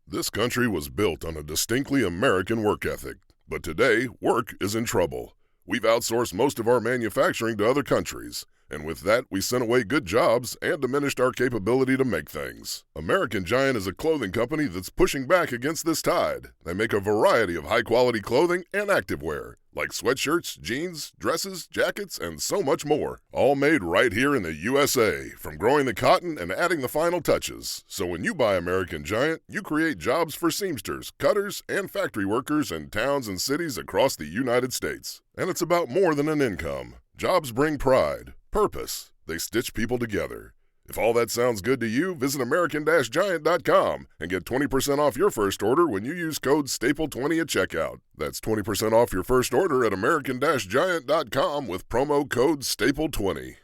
This country was built on a distinctly American work ethic, but today, work is in trouble. We've outsourced most of our manufacturing to other countries, and with that, we sent away good jobs and diminished our capability to make things. American Giant is a clothing company that's pushing back against this tide. They make a variety of high-quality clothing and activewear, like sweatshirts, jeans, dresses, jackets, and so much more. All made right here in the USA, from growing the cotton and adding the final touches. So when you buy American Giant, you create jobs for seamsters, cutters, and factory workers in towns and cities across the United States. And it's about more than an income. Jobs bring pride, purpose. They stitch people together. If all that sounds good to you, visit American-Giant.com and get 20% off your first order when you use code STAPLE20 at checkout. That's 20% off your first order at American-Giant.com with promo code STAPLE20.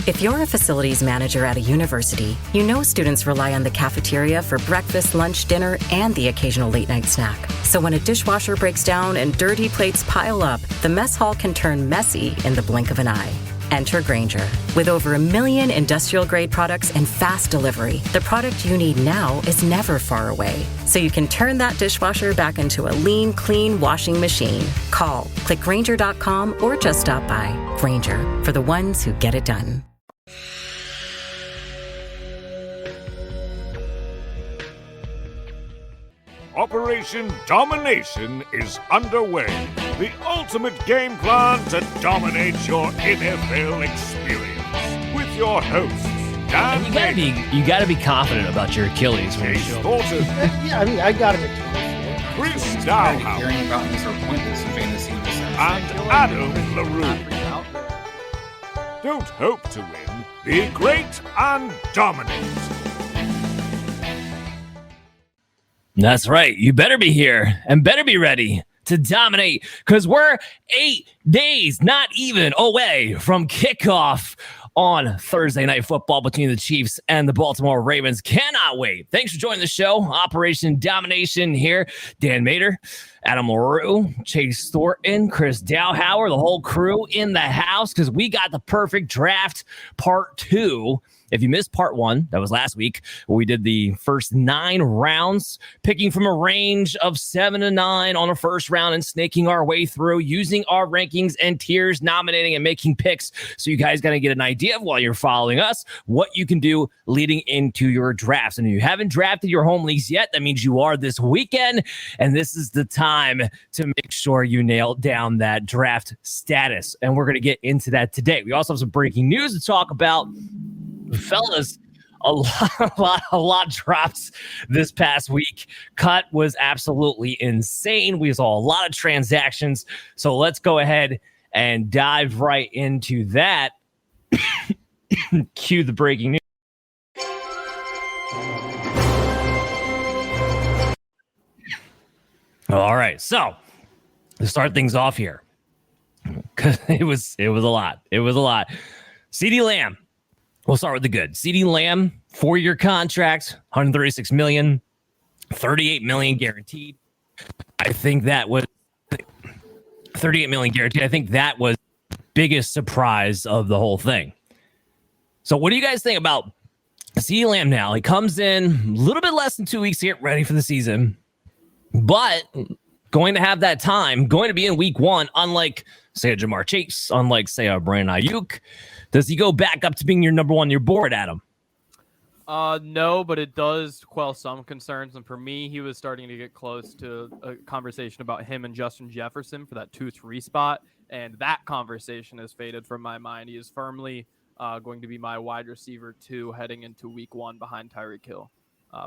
If you're a facilities manager at a university, you know students rely on the cafeteria for breakfast, lunch, dinner, and the occasional late-night snack. So when a dishwasher breaks down and dirty plates pile up, the mess hall can turn messy in the blink of an eye. Enter Grainger. With over 1 million industrial-grade products and fast delivery, the product you need now is never far away. So you can turn that dishwasher back into a lean, clean washing machine. Call, click Grainger.com, or just stop by. Grainger, for the ones who get it done. Operation Domination is underway. The ultimate game plan to dominate your NFL experience. With your hosts, Dan You gotta be confident about your Achilles when you Chase show up. Thornton, Yeah, I mean, I got him Chris Hearing Dowhouse, about these are pointless in fantasy in the sense. and Adam LaRue. Don't hope to win. Be great and dominate. That's right. You better be here and better be ready to dominate because we're 8 days, not even, away from kickoff on Thursday Night Football between the Chiefs and the Baltimore Ravens. Cannot wait. Thanks for joining the show. Operation Domination here. Dan Mater, Adam LaRue, Chase Thornton, Chris Dowhauer, the whole crew in the house because we got the perfect draft part 2. If you missed part 1, that was last week, where we did the first 9 rounds, picking from a range of 7 to 9 on a first round and snaking our way through, using our rankings and tiers, nominating and making picks. So you guys got to get an idea of, while you're following us, what you can do leading into your drafts. And if you haven't drafted your home leagues yet, that means you are this weekend. And this is the time to make sure you nail down that draft status. And we're going to get into that today. We also have some breaking news to talk about. Fellas, a lot drops this past week. Cut was absolutely insane. We saw a lot of transactions. So let's go ahead and dive right into that. Cue the breaking news. All right, so to start things off here, because it was a lot. It was a lot. CeeDee Lamb. We'll start with the good. CeeDee Lamb, 4-year contract, $136 million, $38 million guaranteed. I think that was $38 million guaranteed. I think that was the biggest surprise of the whole thing. So what do you guys think about CeeDee Lamb now? He comes in a little bit less than 2 weeks to get ready for the season, but going to have that time, going to be in week 1, unlike, say, a Jamar Chase, unlike, say, a Brandon Ayuk. Does he go back up to being your number 1 on your board, Adam? No, but it does quell some concerns. And for me, he was starting to get close to a conversation about him and Justin Jefferson for that 2-3 spot. And that conversation has faded from my mind. He is firmly going to be my wide receiver 2 heading into week 1 behind Tyreek Hill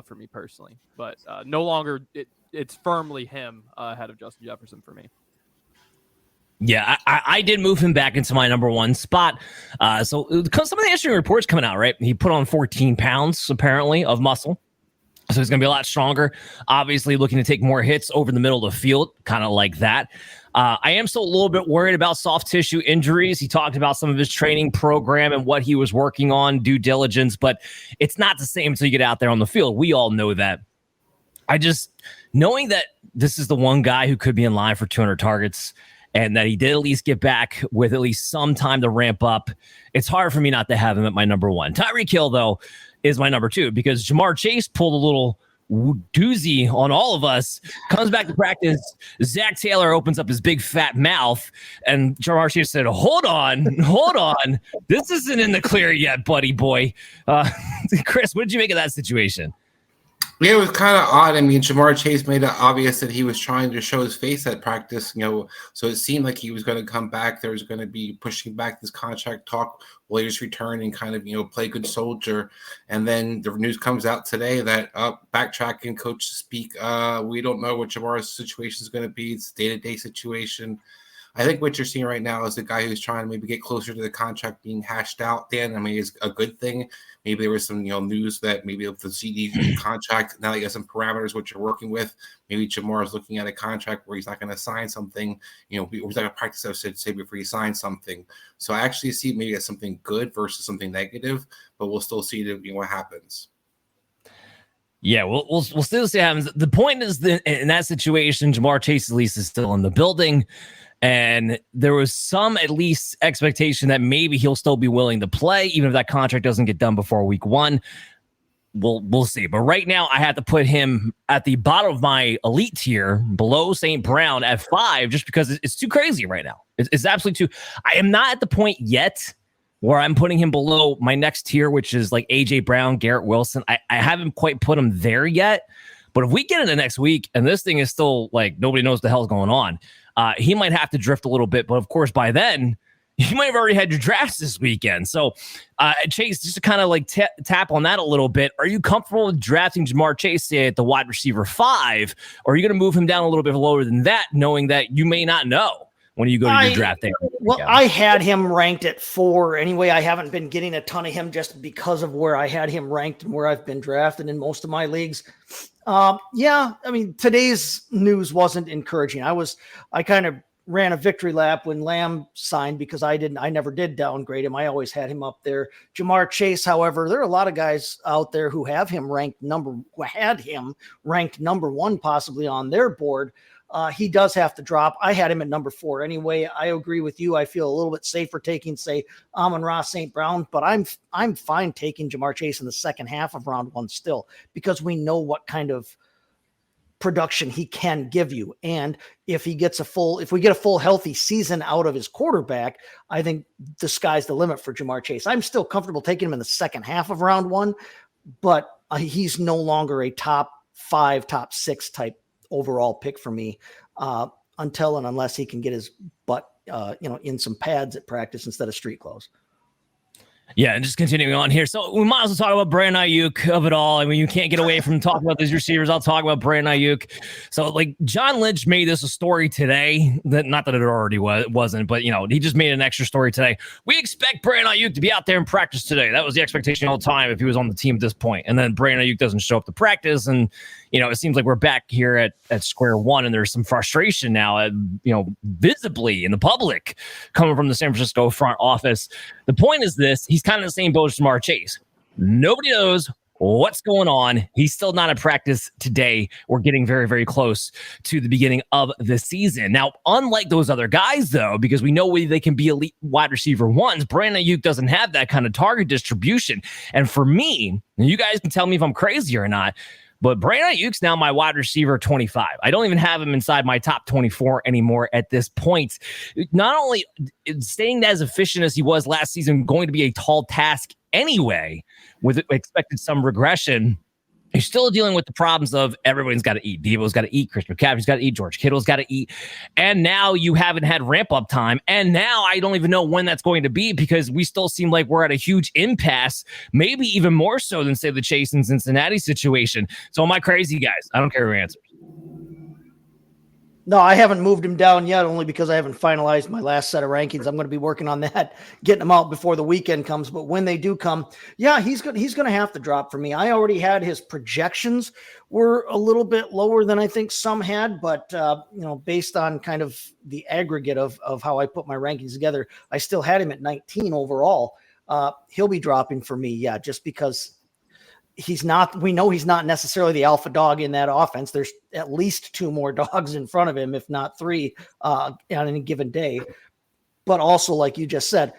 for me personally. But no longer, it's firmly him ahead of Justin Jefferson for me. Yeah, I did move him back into my number 1 spot. So some of the interesting reports coming out, right? He put on 14 pounds, apparently, of muscle. So he's going to be a lot stronger. Obviously, looking to take more hits over the middle of the field, kind of like that. I am still a little bit worried about soft tissue injuries. He talked about some of his training program and what he was working on, due diligence, but it's not the same until you get out there on the field. We all know that. Knowing that this is the one guy who could be in line for 200 targets, and that he did at least get back with at least some time to ramp up, it's hard for me not to have him at my number 1. Tyreek Hill, though, is my number 2 because Jamar Chase pulled a little doozy on all of us. Comes back to practice. Zach Taylor opens up his big fat mouth, and Jamar Chase said, hold on. This isn't in the clear yet, buddy boy. Chris, what did you make of that situation? Yeah, it was kind of odd. I mean, Jamar Chase made it obvious that he was trying to show his face at practice, so it seemed like he was going to come back. There was going to be pushing back this contract talk, will he just return and kind of, play good soldier. And then the news comes out today that backtracking, coaches speak. We don't know what Jamar's situation is going to be. It's a day-to-day situation. I think what you're seeing right now is the guy who's trying to maybe get closer to the contract being hashed out, Dan. I mean, it's a good thing. Maybe there was some, news that maybe of the CD contract, now that you have some parameters, what you're working with, maybe Jamar is looking at a contract where he's not going to sign something, he's not going to practice, I should say, before he signs something. So I actually see maybe as something good versus something negative, but we'll still see what happens. Yeah, we'll still see what happens. The point is that in that situation, Jamar Chase's lease is still in the building. And there was some, at least, expectation that maybe he'll still be willing to play, even if that contract doesn't get done before week 1. We'll see. But right now, I have to put him at the bottom of my elite tier, below St. Brown at 5, just because it's too crazy right now. It's absolutely too. I am not at the point yet where I'm putting him below my next tier, which is like A.J. Brown, Garrett Wilson. I haven't quite put him there yet. But if we get into next week and this thing is still like nobody knows the hell's going on, he might have to drift a little bit. But of course, by then, you might have already had your drafts this weekend. So, Chase, just to kind of like tap on that a little bit, are you comfortable with drafting Jamar Chase, say, at the wide receiver 5? Or are you going to move him down a little bit lower than that, knowing that you may not know when you go to your draft there? Well, I had him ranked at 4 anyway. I haven't been getting a ton of him just because of where I had him ranked and where I've been drafted in most of my leagues. Yeah, I mean, today's news wasn't encouraging. I kind of ran a victory lap when Lamb signed because I never did downgrade him. I always had him up there. Jamar Chase, however, there are a lot of guys out there who had him ranked number 1, possibly on their board. He does have to drop. I had him at number 4 anyway. I agree with you. I feel a little bit safer taking, say, Amon-Ra St. Brown, but I'm fine taking Jamar Chase in the second half of round 1 still, because we know what kind of production he can give you. And if we get a full healthy season out of his quarterback, I think the sky's the limit for Jamar Chase. I'm still comfortable taking him in the second half of round 1, but he's no longer a top 5, top 6 type overall pick for me until and unless he can get his butt in some pads at practice instead of street clothes. Yeah, and just continuing on here. So we might as well talk about Brandon Ayuk of it all. I mean, you can't get away from talking about these receivers. I'll talk about Brandon Ayuk. So, like, John Lynch made this a story today. Not that it already wasn't, but, he just made an extra story today. We expect Brandon Ayuk to be out there in practice today. That was the expectation all the time if he was on the team at this point. And then Brandon Ayuk doesn't show up to practice, and, it seems like we're back here at square one, and there's some frustration now, visibly in the public coming from the San Francisco front office. The point is this: he's kind of the same boat as Jamar Chase. Nobody knows what's going on. He's still not at practice today. We're getting very, very close to the beginning of the season. Now, unlike those other guys, though, because we know they can be elite wide receiver 1s, Brandon Ayuk doesn't have that kind of target distribution. And for me, and you guys can tell me if I'm crazy or not, but Brandon Ayuk's now my wide receiver 25. I don't even have him inside my top 24 anymore at this point. Not only staying as efficient as he was last season, going to be a tall task anyway, with expected some regression. You're still dealing with the problems of everybody's got to eat. Deebo's got to eat. Chris McCaffrey's got to eat. George Kittle's got to eat. And now you haven't had ramp-up time. And now I don't even know when that's going to be, because we still seem like we're at a huge impasse, maybe even more so than, say, the Chase and Cincinnati situation. So am I crazy, guys? I don't care who answers. No, I haven't moved him down yet, only because I haven't finalized my last set of rankings. I'm going to be working on that, getting them out before the weekend comes. But when they do come, yeah, he's going to have to drop for me. I already had his projections were a little bit lower than I think some had, but based on kind of the aggregate of how I put my rankings together, I still had him at 19 overall. He'll be dropping for me, yeah, just because we know he's not necessarily the alpha dog in that offense. There's at least 2 more dogs in front of him, if not 3 on any given day. But also, like you just said,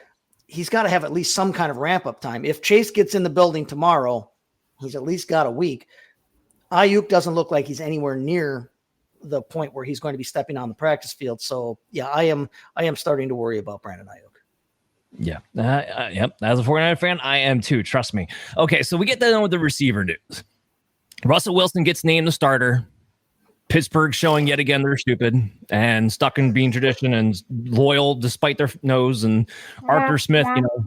he's got to have at least some kind of ramp up time. If Chase gets in the building tomorrow, he's at least got a week. Ayuk doesn't look like he's anywhere near the point where he's going to be stepping on the practice field. So yeah, I am starting to worry about Brandon Ayuk. Yeah. Yep. As a 49er fan, I am too. Trust me. Okay. So we get done with the receiver news. Russell Wilson gets named the starter. Pittsburgh showing yet again they're stupid and stuck in being tradition and loyal despite their nose. And Arthur Smith,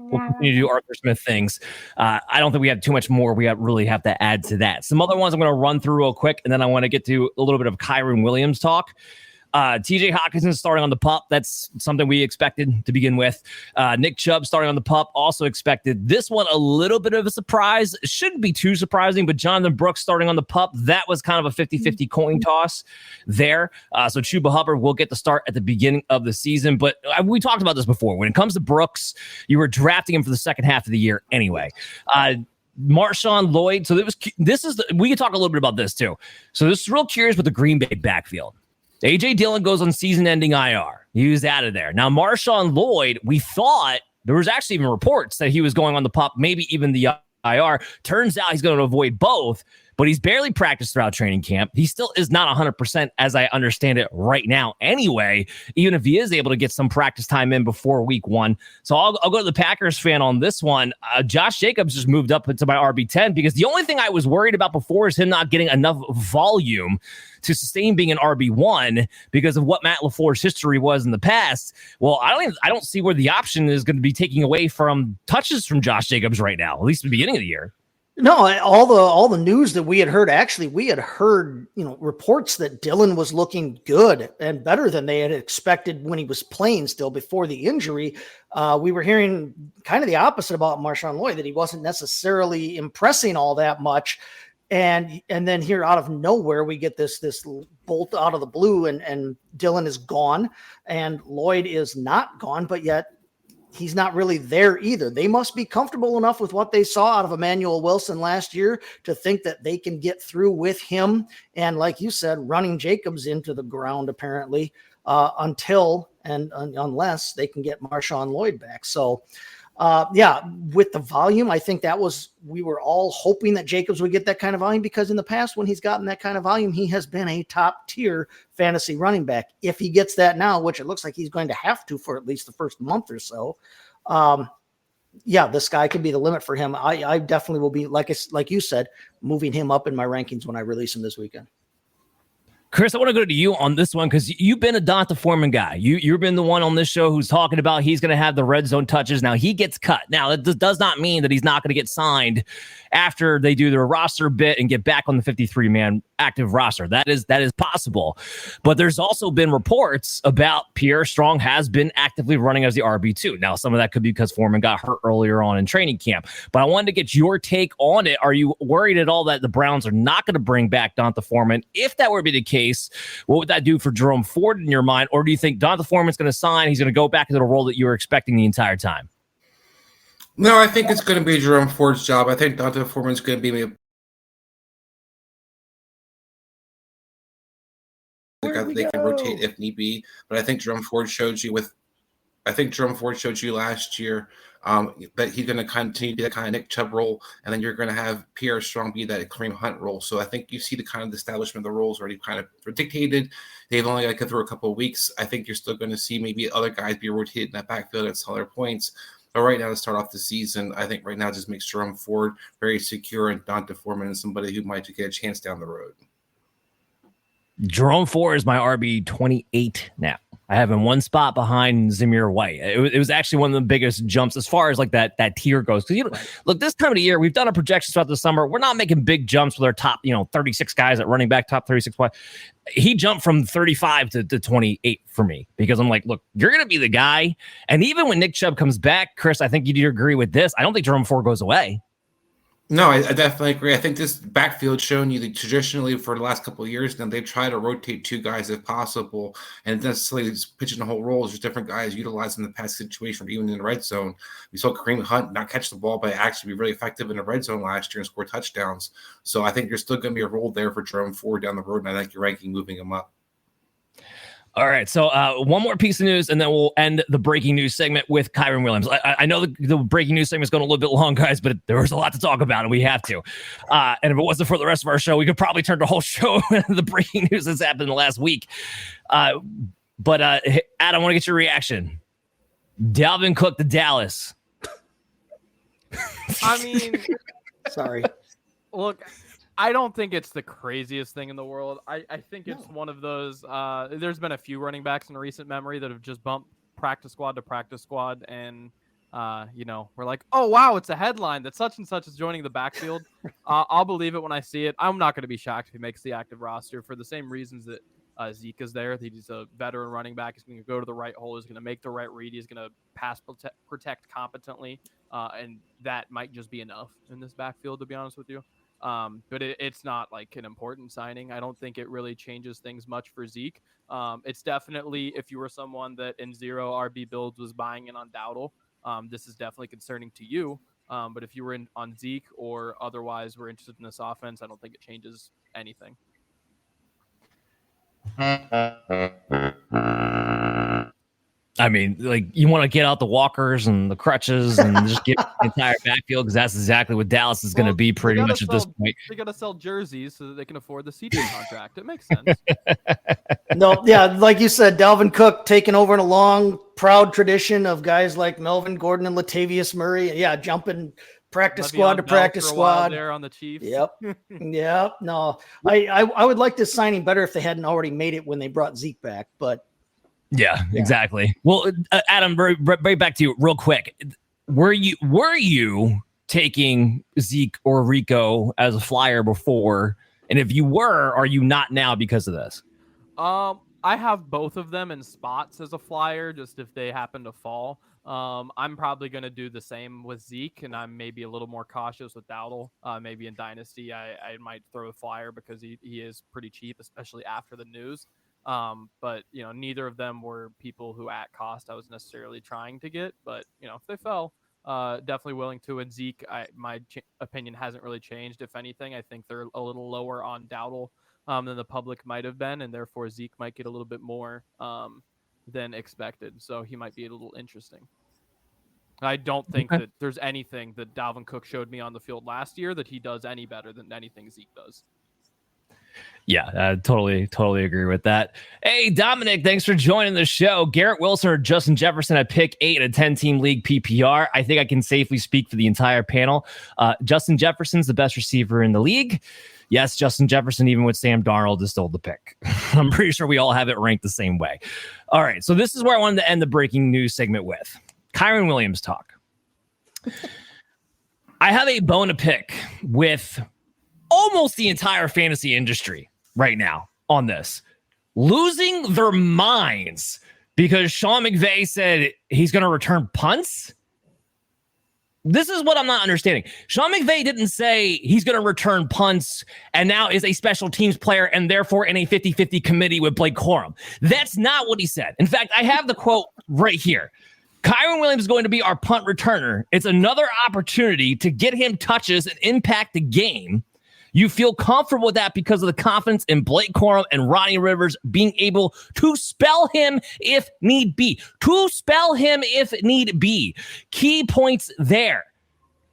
will continue to do Arthur Smith things. I don't think we have too much more we really have to add to that. Some other ones I'm going to run through real quick, and then I want to get to a little bit of Kyron Williams talk. TJ Hawkinson starting on the pup. That's something we expected to begin with. Nick Chubb starting on the pup, also expected. This one, a little bit of a surprise. It shouldn't be too surprising, but Jonathan Brooks starting on the pup, that was kind of a 50-50 coin toss there. So Chuba Hubbard will get the start at the beginning of the season. But we talked about this before. When it comes to Brooks, you were drafting him for the second half of the year anyway. Marshawn Lloyd. So we can talk a little bit about this too. So this is real curious with the Green Bay backfield. A.J. Dillon goes on season-ending IR. He was out of there. Now, Marshawn Lloyd, we thought there was actually even reports that he was going on the pup, maybe even the IR. Turns out he's going to avoid both, but he's barely practiced throughout training camp. He still is not 100% as I understand it right now anyway, even if he is able to get some practice time in before week 1. So I'll go to the Packers fan on this one. Josh Jacobs just moved up into my RB10 because the only thing I was worried about before is him not getting enough volume to sustain being an RB1 because of what Matt LaFleur's history was in the past. Well, I don't see where the option is going to be taking away from touches from Josh Jacobs right now, at least at the beginning of the year. No, all the news that we had heard, actually, we had heard, reports that Dillon was looking good and better than they had expected when he was playing still before the injury. We were hearing kind of the opposite about Marshawn Lloyd, that he wasn't necessarily impressing all that much. And then here out of nowhere, we get this bolt out of the blue and Dillon is gone and Lloyd is not gone, but yet he's not really there either. They must be comfortable enough with what they saw out of Emmanuel Wilson last year to think that they can get through with him. And like you said, running Jacobs into the ground, apparently, unless they can get Marshawn Lloyd back. So, with the volume, I think we were all hoping that Jacobs would get that kind of volume because in the past, when he's gotten that kind of volume, he has been a top tier fantasy running back. If he gets that now, which it looks like he's going to have to for at least the first month or so, the sky could be the limit for him. I definitely will be, like you said, moving him up in my rankings when I release him this weekend. Chris, I want to go to you on this one because you've been a Donta Foreman guy. You've been the one on this show who's talking about he's going to have the red zone touches. Now, he gets cut. Now, that does not mean that he's not going to get signed after they do their roster bit and get back on the 53-man active roster. That is possible. But there's also been reports about Pierre Strong has been actively running as the RB2. Now, some of that could be because Foreman got hurt earlier on in training camp. But I wanted to get your take on it. Are you worried at all that the Browns are not going to bring back Donta Foreman? If that were to be the case, what would that do for Jerome Ford in your mind? Or do you think Donta Foreman's going to sign? He's going to go back into the role that you were expecting the entire time? No, I think it's going to be Jerome Ford's job. I think Donta Foreman's going to be the guy that they can rotate if need be. But I think Jerome Ford showed you last year that he's going to continue to be that kind of Nick Chubb role, and then you're going to have Pierre Strong be that Kareem Hunt role. So I think you see the kind of the establishment of the roles already kind of dictated. They've only got to get through a couple of weeks. I think you're still going to see maybe other guys be rotated in that backfield at smaller points. But right now, to start off the season, I think right now just makes Jerome Ford very secure and Donta Foreman is somebody who might get a chance down the road. Jerome Ford is my RB 28 now. I have him one spot behind Zamir White. It was actually one of the biggest jumps as far as like that tier goes. Because look, this time of the year, we've done our projections throughout the summer. We're not making big jumps with our top 36 guys at running back, top 36. He jumped from 35 to 28 for me because I'm like, look, you're going to be the guy. And even when Nick Chubb comes back, Chris, I think you'd agree with this. I don't think Jerome Ford goes away. No, I definitely agree. I think this backfield shown you that traditionally for the last couple of years now they've tried to rotate two guys if possible, and necessarily pigeonhole roles. There's different guys utilized in the past situation, even in the red zone. We saw Kareem Hunt not catch the ball, but actually be really effective in the red zone last year and score touchdowns. So I think there's still going to be a role there for Jerome Ford down the road, and I think you're ranking moving him up. All right, so one more piece of news, and then we'll end the breaking news segment with Kyren Williams. I know the breaking news segment is going a little bit long, guys, but there was a lot to talk about, and we have to. And if it wasn't for the rest of our show, we could probably turn the whole show into the breaking news that's happened in the last week. But Adam, I want to get your reaction. Dalvin Cook to Dallas. I mean, sorry. Look, I don't think it's the craziest thing in the world. I think it's one of those. There's been a few running backs in recent memory that have just bumped practice squad to practice squad, and we're like, oh wow, it's a headline that such and such is joining the backfield. I'll believe it when I see it. I'm not going to be shocked if he makes the active roster for the same reasons that Zeke is there. He's a veteran running back. He's going to go to the right hole. He's going to make the right read. He's going to pass protect competently, and that might just be enough in this backfield, to be honest with you. But it's not like an important signing. I don't think it really changes things much for Zeke. It's definitely, if you were someone that in 0 RB builds was buying in on Dowdle, this is definitely concerning to you. But if you were on Zeke or otherwise were interested in this offense, I don't think it changes anything. I mean, like, you want to get out the walkers and the crutches and just get the entire backfield, because that's exactly what Dallas is going to be pretty much at this point. They got to sell jerseys so that they can afford the CJ contract. It makes sense. No, yeah, like you said, Dalvin Cook taking over in a long, proud tradition of guys like Melvin Gordon and Latavius Murray. Yeah, jumping practice squad to practice squad there on the Chiefs. Yep. Yeah. No, I would like this signing better if they hadn't already made it when they brought Zeke back, but. Yeah, exactly. Well, Adam, right back to you real quick. Were you taking Zeke or Rico as a flyer before? And if you were, are you not now because of this? I have both of them in spots as a flyer, just if they happen to fall. I'm probably going to do the same with Zeke, and I'm maybe a little more cautious with Dowdle. Maybe in Dynasty, I might throw a flyer because he is pretty cheap, especially after the news. But neither of them were people who at cost I was necessarily trying to get, but if they fell, definitely willing to. And Zeke, my opinion hasn't really changed. If anything, I think they're a little lower on Dowdle than the public might have been, and therefore Zeke might get a little bit more than expected. So he might be a little interesting. I don't think that there's anything that Dalvin Cook showed me on the field last year that he does any better than anything Zeke does. Yeah, I totally agree with that. Hey, Dominic, thanks for joining the show. Garrett Wilson or Justin Jefferson at pick 8 in a 10-team league PPR. I think I can safely speak for the entire panel. Justin Jefferson's the best receiver in the league. Yes, Justin Jefferson, even with Sam Darnold, is still the pick. I'm pretty sure we all have it ranked the same way. All right, so this is where I wanted to end the breaking news segment with Kyren Williams talk. I have a bone to pick with almost the entire fantasy industry right now on this, losing their minds because Sean McVay said he's going to return punts. This is what I'm not understanding. Sean McVay didn't say he's going to return punts and now is a special teams player and therefore in a 50-50 committee with Blake Corum. That's not what he said. In fact, I have the quote right here. Kyren Williams is going to be our punt returner. It's another opportunity to get him touches and impact the game. You feel comfortable with that because of the confidence in Blake Corum and Ronnie Rivers being able to spell him if need be. Key points there.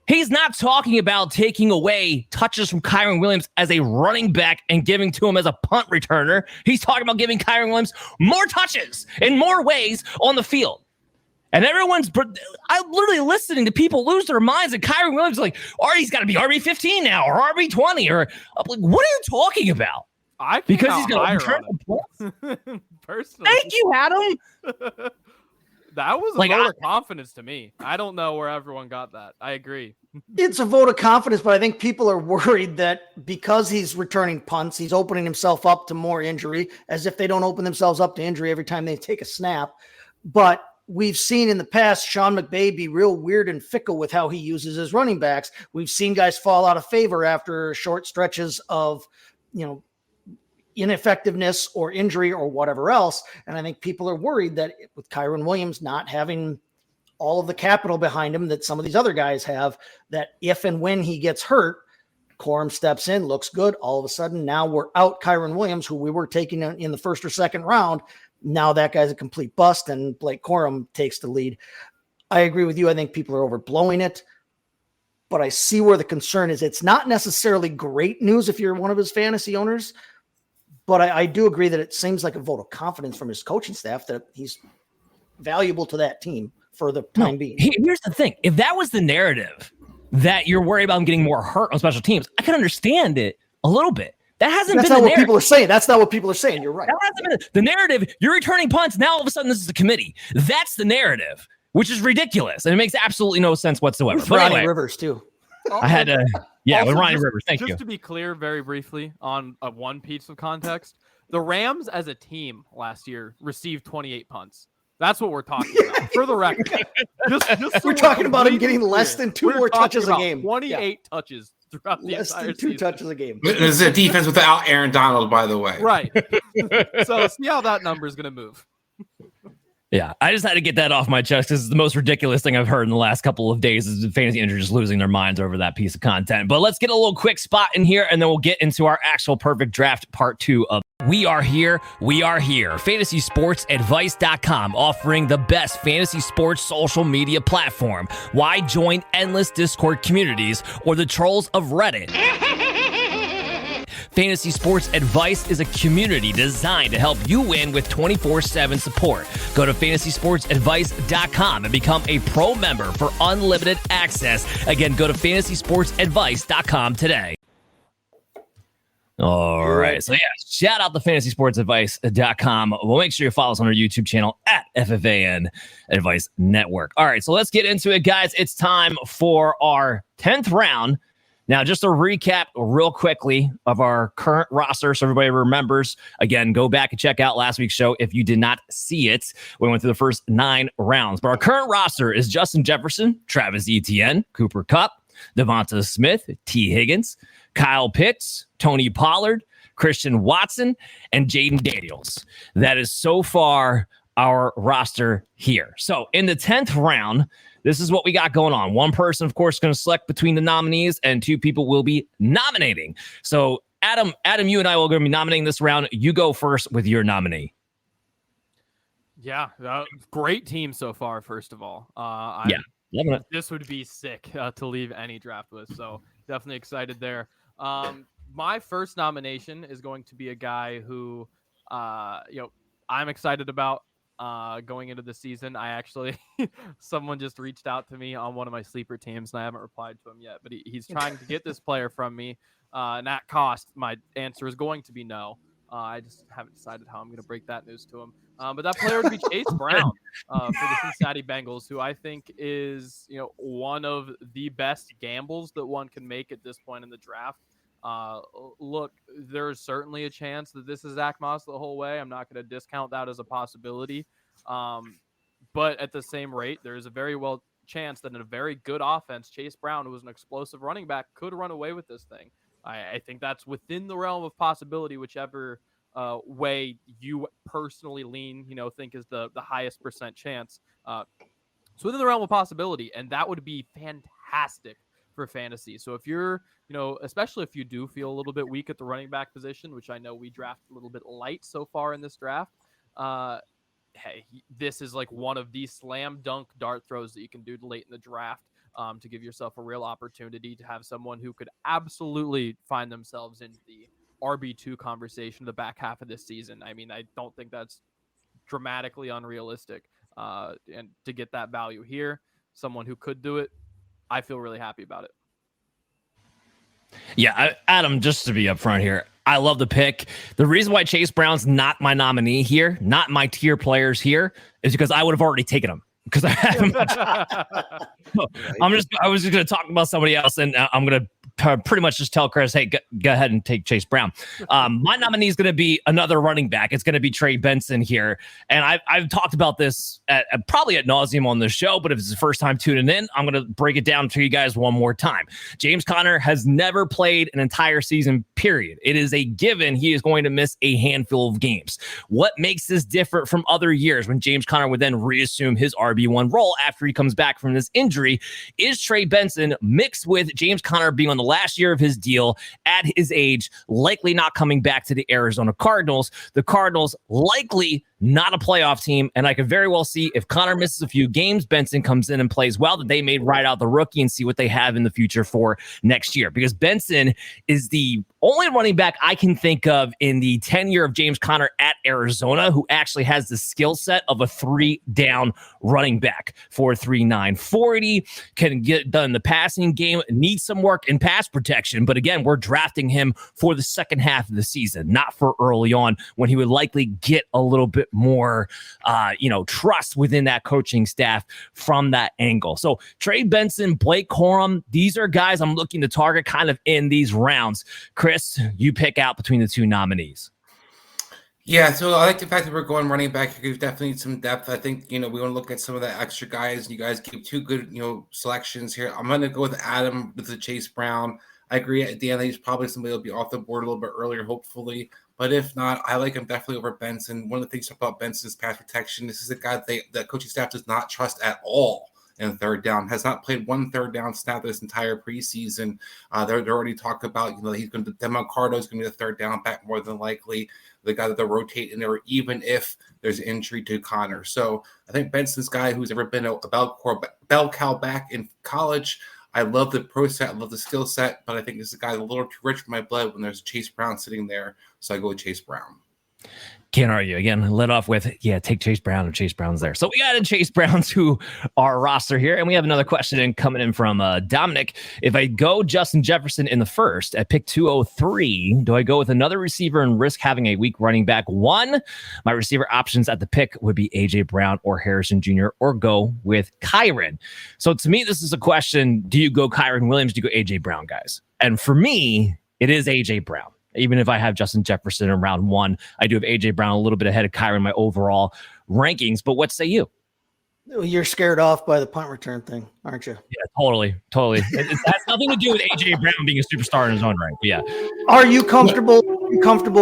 He's not talking about taking away touches from Kyren Williams as a running back and giving to him as a punt returner. He's talking about giving Kyren Williams more touches in more ways on the field. And I'm literally listening to people lose their minds. And Kyren Williams is like, he's got to be RB15 now or RB20. Or I'm like, what are you talking about? Because he's going to return the personally. Thank you, Adam. That was a vote of confidence to me. I don't know where everyone got that. I agree. It's a vote of confidence, but I think people are worried that because he's returning punts, he's opening himself up to more injury, as if they don't open themselves up to injury every time they take a snap. But we've seen in the past Sean McVay be real weird and fickle with how he uses his running backs. We've seen guys fall out of favor after short stretches of, ineffectiveness or injury or whatever else. And I think people are worried that with Kyren Williams not having all of the capital behind him that some of these other guys have, that if and when he gets hurt, Corum steps in, looks good. All of a sudden, now we're out Kyren Williams, who we were taking in the first or second round. Now that guy's a complete bust, and Blake Corum takes the lead. I agree with you. I think people are overblowing it, but I see where the concern is. It's not necessarily great news if you're one of his fantasy owners, but I do agree that it seems like a vote of confidence from his coaching staff that he's valuable to that team for the time being. Here's the thing. If that was the narrative, that you're worried about him getting more hurt on special teams, I can understand it a little bit. That's not what people are saying. That's not what people are saying. You're right. That hasn't been the narrative. You're returning punts. Now all of a sudden this is a committee. That's the narrative, which is ridiculous. And it makes absolutely no sense whatsoever. With Ronnie Rivers too. I had to, with Ronnie Rivers. Thank you. Just to be clear, very briefly on one piece of context, the Rams as a team last year received 28 punts. That's what we're talking about. For the record, just so we're talking about him getting less than two more touches a game. 28 touches throughout the less entire than two season. touches a game. This is a defense without Aaron Donald, by the way. Right. So see how that number is going to move. Yeah, I just had to get that off my chest because it's the most ridiculous thing I've heard in the last couple of days is the fantasy injuries just losing their minds over that piece of content. But let's get a little quick spot in here, and then we'll get into our actual perfect draft part 2 of We Are Here, We Are Here. FantasySportsAdvice.com, offering the best fantasy sports social media platform. Why join endless Discord communities or the trolls of Reddit? Fantasy Sports Advice is a community designed to help you win with 24/7 support. Go to FantasySportsAdvice.com and become a pro member for unlimited access. Again, go to FantasySportsAdvice.com today. All right. So, shout out to FantasySportsAdvice.com. We'll make sure you follow us on our YouTube channel at FFAN Advice Network. All right. So, let's get into it, guys. It's time for our 10th round. Now, just a recap real quickly of our current roster so everybody remembers. Again, go back and check out last week's show if you did not see it. We went through the first 9 rounds. But our current roster is Justin Jefferson, Travis Etienne, Cooper Kupp, Devonta Smith, T. Higgins, Kyle Pitts, Tony Pollard, Christian Watson, and Jaden Daniels. That is so far our roster here. So in the 10th round, this is what we got going on. One person, of course, is going to select between the nominees, and 2 people will be nominating. So, Adam, you and I will going to be nominating this round. You go first with your nominee. Yeah, great team so far. First of all, this would be sick to leave any draft with. So, definitely excited there. My first nomination is going to be a guy who, I'm excited about. Going into the season, I actually someone just reached out to me on one of my sleeper teams, and I haven't replied to him yet. But he's trying to get this player from me, and at cost, my answer is going to be no. I just haven't decided how I'm going to break that news to him. But that player would be Chase Brown for the Cincinnati Bengals, who I think is one of the best gambles that one can make at this point in the draft. Look, there's certainly a chance that this is Zach Moss the whole way. I'm not going to discount that as a possibility. But at the same rate, there's a very well chance that in a very good offense, Chase Brown, who is an explosive running back, could run away with this thing. I think that's within the realm of possibility, whichever way you personally lean, think is the highest percent chance. It's within the realm of possibility, and that would be fantastic for fantasy. So if you're, especially if you do feel a little bit weak at the running back position, which I know we draft a little bit light so far in this draft, hey, this is like one of the slam dunk dart throws that you can do late in the draft to give yourself a real opportunity to have someone who could absolutely find themselves in the RB2 conversation the back half of this season. I mean, I don't think that's dramatically unrealistic. And to get that value here, someone who could do it, I feel really happy about it. Yeah, Adam, just to be upfront here, I love the pick. The reason why Chase Brown's not my nominee here, not my tier players here, is because I would have already taken him. Because I had him. I was just going to talk about somebody else, and I'm going to pretty much just tell Chris, hey, go ahead and take Chase Brown. My nominee is going to be another running back. It's going to be Trey Benson here. And I've talked about this probably ad nauseum on the show, but if it's the first time tuning in, I'm going to break it down to you guys one more time. James Conner has never played an entire season, period. It is a given he is going to miss a handful of games. What makes this different from other years when James Conner would then reassume his RB1 role after he comes back from this injury is Trey Benson mixed with James Conner being on the last year of his deal at his age, likely not coming back to the Arizona Cardinals. The Cardinals likely not a playoff team, and I could very well see if Connor misses a few games, Benson comes in and plays well, that they may ride out the rookie and see what they have in the future for next year. Because Benson is the only running back I can think of in the tenure of James Conner at Arizona who actually has the skill set of a 3-down running back. 4.39 40, can get done in the passing game, needs some work in pass protection, but again, we're drafting him for the second half of the season, not for early on when he would likely get a little bit more trust within that coaching staff from that angle. So Trey Benson, Blake Corum, these are guys I'm looking to target kind of in these rounds. Chris, you pick out between the two nominees. Yeah, so I like the fact that we're going running back. You definitely need some depth. I think, we want to look at some of the extra guys. You guys give two good, selections here. I'm going to go with Adam with the Chase Brown. I agree at the end, he's probably somebody will be off the board a little bit earlier, hopefully. But if not, I like him definitely over Benson. One of the things about Benson is pass protection. This is a guy the coaching staff does not trust at all in third down. Has not played one third down snap this entire preseason. They're already talked about, he's going to Demarcado is going to be the third down back more than likely. The guy that they'll rotate in there, even if there's injury to Connor. So I think Benson's guy who's ever been a bell cow back in college. I love the pro set, I love the skill set, but I think this is a guy a little too rich for my blood when there's Chase Brown sitting there. So I go with Chase Brown. Can't argue. Again, let off with, take Chase Brown, and Chase Brown's there. So we got to Chase Brown to our roster here. And we have another question coming in from Dominic. If I go Justin Jefferson in the first at pick 203, do I go with another receiver and risk having a weak running back? One, my receiver options at the pick would be A.J. Brown or Harrison Jr. or go with Kyren. So to me, this is a question. Do you go Kyren Williams? Do you go A.J. Brown, guys? And for me, it is A.J. Brown. Even if I have Justin Jefferson in round one, I do have A.J. Brown a little bit ahead of Kyren in my overall rankings. But what say you? You're scared off by the punt return thing, aren't you? Yeah, totally. It has nothing to do with A.J. Brown being a superstar in his own right. But yeah. Are you comfortable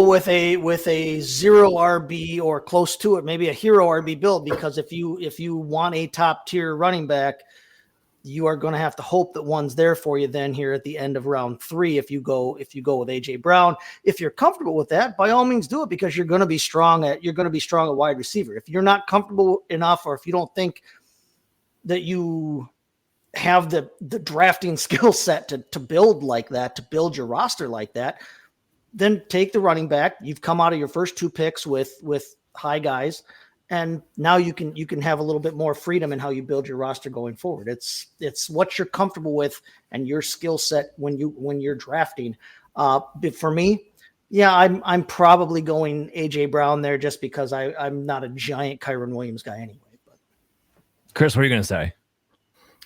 with a zero RB or close to it, maybe a hero RB build? Because if you want a top tier running back, you are going to have to hope that one's there for you then here at the end of round 3 if you go with AJ Brown. If you're comfortable with that, by all means do it, because you're going to be strong at wide receiver. If you're not comfortable enough, or if you don't think that you have the drafting skill set to build like that, to build your roster like that, then take the running back. You've come out of your first 2 picks with high guys, and now you can have a little bit more freedom in how you build your roster going forward. It's what you're comfortable with and your skill set when you're drafting. But for me, I'm probably going AJ Brown there just because I'm not a giant Kyren Williams guy anyway. But Chris, what are you going to say?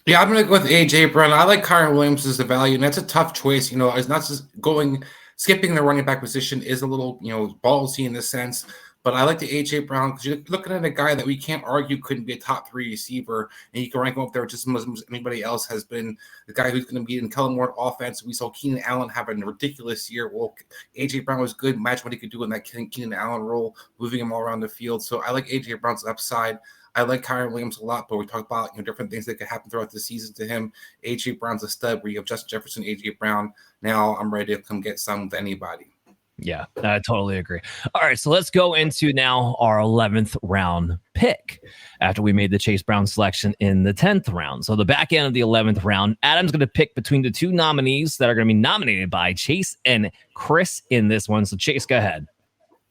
Yeah, I'm going to go with AJ Brown. I like Kyren Williams as the value, and that's a tough choice. It's not just skipping the running back position is a little ballsy in this sense. But I like the A.J. Brown because you're looking at a guy that we can't argue couldn't be a top 3 receiver, and you can rank him up there just as anybody else has been. The guy who's going to be in Kellen Moore offense. We saw Keenan Allen have a ridiculous year. Well, A.J. Brown was good. Imagine what he could do in that Keenan Allen role, moving him all around the field. So I like A.J. Brown's upside. I like Kyren Williams a lot, but we talk about different things that could happen throughout the season to him. A.J. Brown's a stud where you have Justin Jefferson, A.J. Brown. Now I'm ready to come get some with anybody. Yeah, I totally agree. All right, so let's go into now our 11th round pick after we made the Chase Brown selection in the 10th round. So the back end of the 11th round, Adam's going to pick between the 2 nominees that are going to be nominated by Chase and Chris in this one. So Chase, go ahead.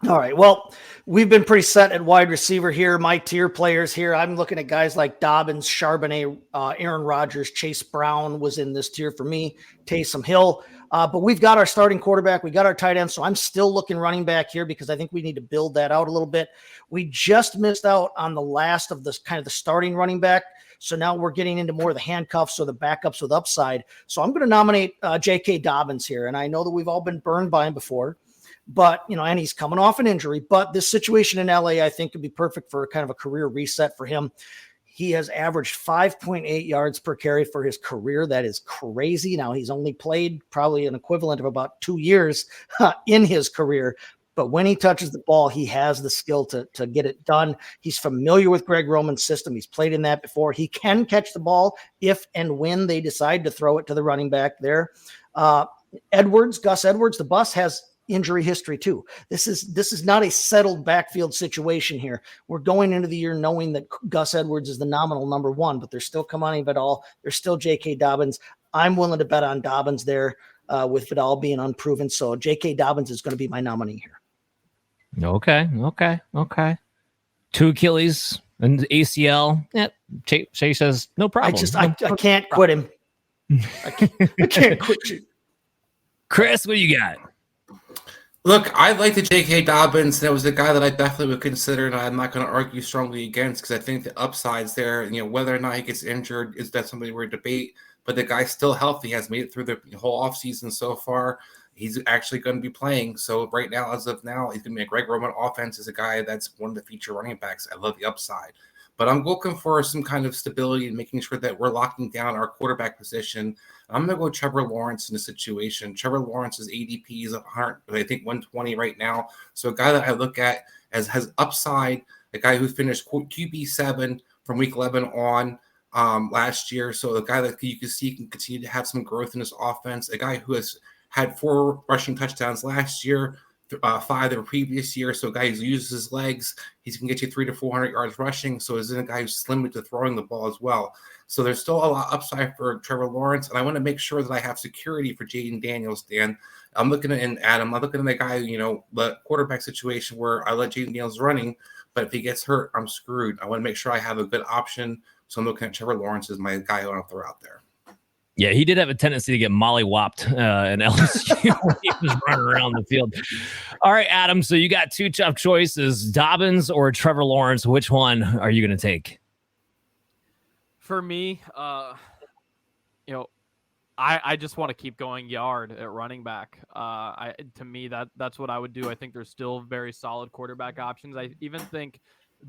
All right. Well, we've been pretty set at wide receiver here. My tier players here, I'm looking at guys like Dobbins, Charbonnet, Aaron Rodgers, Chase Brown was in this tier for me, Taysom Hill. But we've got our starting quarterback. We got our tight end. So I'm still looking running back here because I think we need to build that out a little bit. We just missed out on the last of this kind of the starting running back. So now we're getting into more of the handcuffs or the backups with upside. So I'm going to nominate J.K. Dobbins here. And I know that we've all been burned by him before, but and he's coming off an injury, but this situation in LA, I think could be perfect for kind of a career reset for him. He has averaged 5.8 yards per carry for his career. That is crazy. Now he's only played probably an equivalent of about 2 years in his career, but when he touches the ball, he has the skill to get it done. He's familiar with Greg Roman's system. He's played in that before. He can catch the ball if and when they decide to throw it to the running back there. Gus Edwards, the bus has injury history too. This is not a settled backfield situation here. We're going into the year knowing that Gus Edwards is the nominal number one, but there's still Kamani Vidal. There's still J.K. Dobbins. I'm willing to bet on Dobbins there with Vidal being unproven. So J.K. Dobbins is going to be my nominee here. Okay. 2 Achilles and ACL. Yeah, Chase says no problem. I can't quit him. I can't quit you. Chris, what do you got? Look, I like the J.K. Dobbins. That was a guy that I definitely would consider, and I'm not going to argue strongly against because I think the upside's there. Whether or not he gets injured is that something we're debate. But the guy's still healthy, has made it through the whole offseason so far. He's actually going to be playing. So right now, as of now, he's going to be a Greg Roman offense as a guy that's one of the feature running backs. I love the upside. But I'm looking for some kind of stability and making sure that we're locking down our quarterback position. I'm going to go Trevor Lawrence in the situation. Trevor Lawrence's ADP is 100, I think 120 right now. So a guy that I look at as has upside, a guy who finished QB7 from week 11 on last year. So a guy that you can see can continue to have some growth in his offense. A guy who has had 4 rushing touchdowns last year, 5 the previous year. So a guy who uses his legs, he can get you 300 to 400 yards rushing. So is a guy who's limited to throwing the ball as well. So there's still a lot upside for Trevor Lawrence, and I want to make sure that I have security for Jaden Daniels, Dan. I'm looking at Adam. I'm looking at the guy, the quarterback situation where I let Jaden Daniels running, but if he gets hurt, I'm screwed. I want to make sure I have a good option. So I'm looking at Trevor Lawrence as my guy I want to throw out there. Yeah, he did have a tendency to get mollywopped in LSU when he was running around the field. All right, Adam, so you got 2 tough choices, Dobbins or Trevor Lawrence. Which one are you going to take? For me, I just want to keep going yard at running back. To me, that's what I would do. I think there's still very solid quarterback options. I even think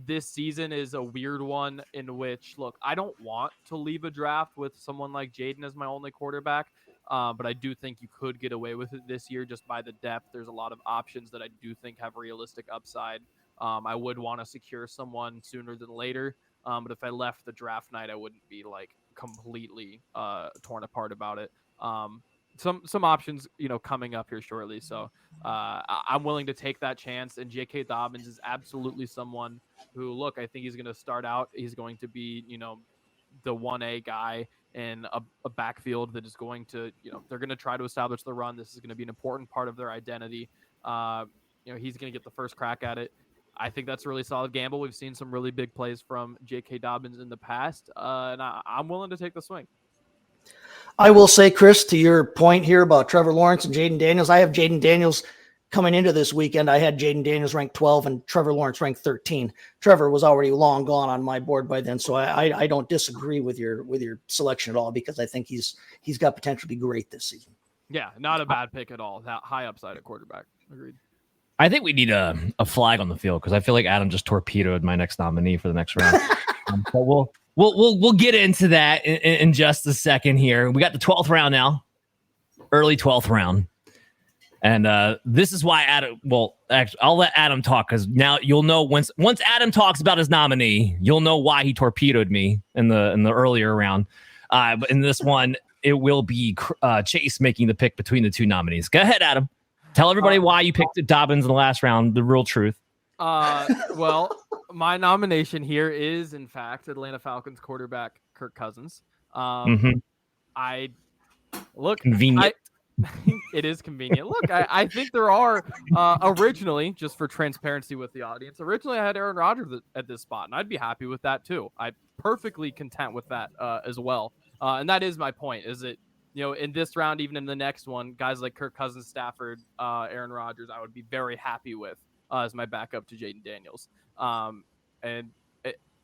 this season is a weird one in which, look, I don't want to leave a draft with someone like Jaden as my only quarterback, but I do think you could get away with it this year just by the depth. There's a lot of options that I do think have realistic upside. I would want to secure someone sooner than later, but if I left the draft night, I wouldn't be completely torn apart about it. Some options, coming up here shortly. So I'm willing to take that chance. And J.K. Dobbins is absolutely someone who, look, I think he's going to start out. He's going to be, the 1A guy in a backfield that is going to, they're going to try to establish the run. This is going to be an important part of their identity. He's going to get the first crack at it. I think that's a really solid gamble. We've seen some really big plays from J.K. Dobbins in the past, and I'm willing to take the swing. I will say, Chris, to your point here about Trevor Lawrence and Jaden Daniels, I have Jaden Daniels coming into this weekend. I had Jaden Daniels ranked 12 and Trevor Lawrence ranked 13. Trevor was already long gone on my board by then, so I don't disagree with your selection at all because I think he's got potential to be great this season. Yeah, not a bad pick at all. That high upside at quarterback. Agreed. I think we need a flag on the field because I feel like Adam just torpedoed my next nominee for the next round. But we'll get into that in just a second here. We got the 12th round now, early 12th round. And this is why Adam, actually, I'll let Adam talk because now you'll know once Adam talks about his nominee, you'll know why he torpedoed me in the earlier round. But in this one, it will be Chase making the pick between the 2 nominees. Go ahead, Adam. Tell everybody why you picked Dobbins in the last round, the real truth. Well, my nomination here is, in fact, Atlanta Falcons quarterback Kirk Cousins. I look convenient. It is convenient. Look, I think there are originally, just for transparency with the audience, originally I had Aaron Rodgers at this spot, and I'd be happy with that too. I'm perfectly content with that as well. And that is my point, is that, in this round, even in the next one, guys like Kirk Cousins, Stafford, Aaron Rodgers, I would be very happy with as my backup to Jaden Daniels.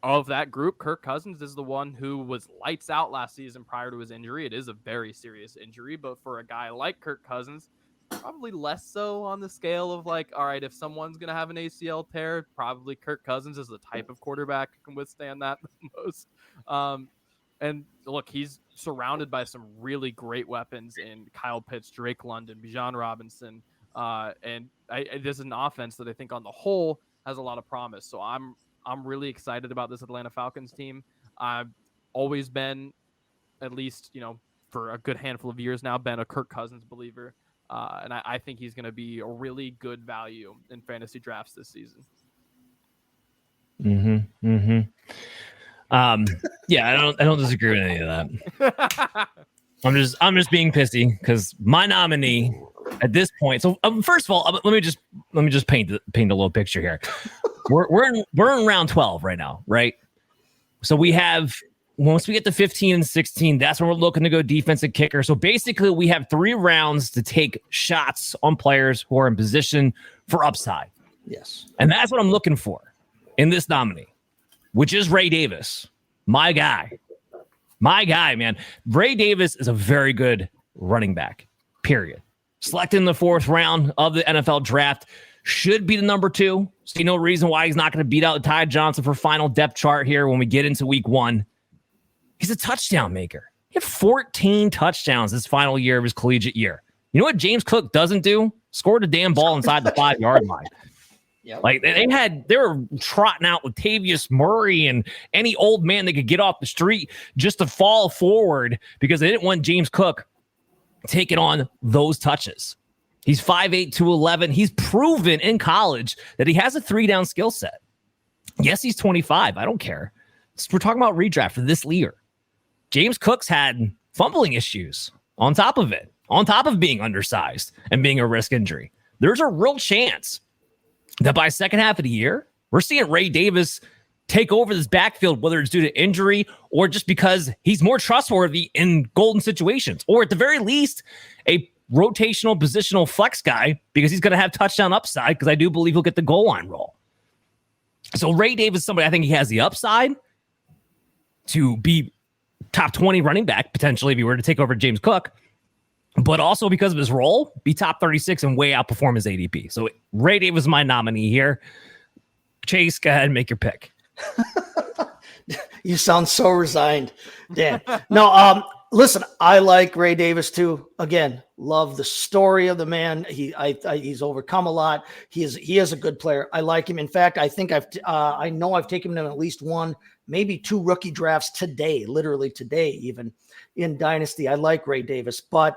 Of that group, Kirk Cousins is the one who was lights out last season prior to his injury. It is a very serious injury, but for a guy like Kirk Cousins, probably less so on the scale of all right, if someone's going to have an ACL tear, probably Kirk Cousins is the type of quarterback who can withstand that the most. And look, he's surrounded by some really great weapons in Kyle Pitts, Drake London, Bijan Robinson. And this is an offense that I think on the whole has a lot of promise. So I'm really excited about this Atlanta Falcons team. I've always been at least, for a good handful of years now, been a Kirk Cousins believer. And I think he's going to be a really good value in fantasy drafts this season. Yeah, I don't disagree with any of that. I'm just being pissy because my nominee at this point. So first of all, let me just paint a little picture here. We're in round 12 right now, right? So we have, once we get to 15 and 16, that's when we're looking to go defensive kicker. So basically, we have 3 rounds to take shots on players who are in position for upside. Yes, and that's what I'm looking for in this nominee, which is Ray Davis, my guy, man. Ray Davis is a very good running back, period. Selected in the 4th round of the NFL draft, should be the number 2. See no reason why he's not going to beat out Ty Johnson for final depth chart here when we get into week 1. He's a touchdown maker. He had 14 touchdowns this final year of his collegiate year. You know what James Cook doesn't do? Scored a damn ball inside the 5-yard line. Yep. Like they were trotting out Latavius Murray and any old man that could get off the street just to fall forward because they didn't want James Cook taking on those touches. He's 5'8", 211. He's proven in college that he has a 3-down skill set. Yes, he's 25. I don't care. We're talking about redraft for this year. James Cook's had fumbling issues on top of it, on top of being undersized and being a risk injury. There's a real chance that by second half of the year, we're seeing Ray Davis take over this backfield, whether it's due to injury or just because he's more trustworthy in golden situations, or at the very least, a rotational positional flex guy because he's going to have touchdown upside because I do believe he'll get the goal line role. So Ray Davis is somebody I think he has the upside to be top 20 running back, potentially, if he were to take over James Cook, but also because of his role, be top 36 and way outperform his ADP. So Ray Davis is my nominee here. Chase, go ahead and make your pick. You sound so resigned, Dan. No, listen, I like Ray Davis too. Again, love the story of the man. He's overcome a lot. He is a good player. I like him. In fact, I think I know I've taken him in at least 1, maybe 2 rookie drafts today, literally today, even in Dynasty. I like Ray Davis, but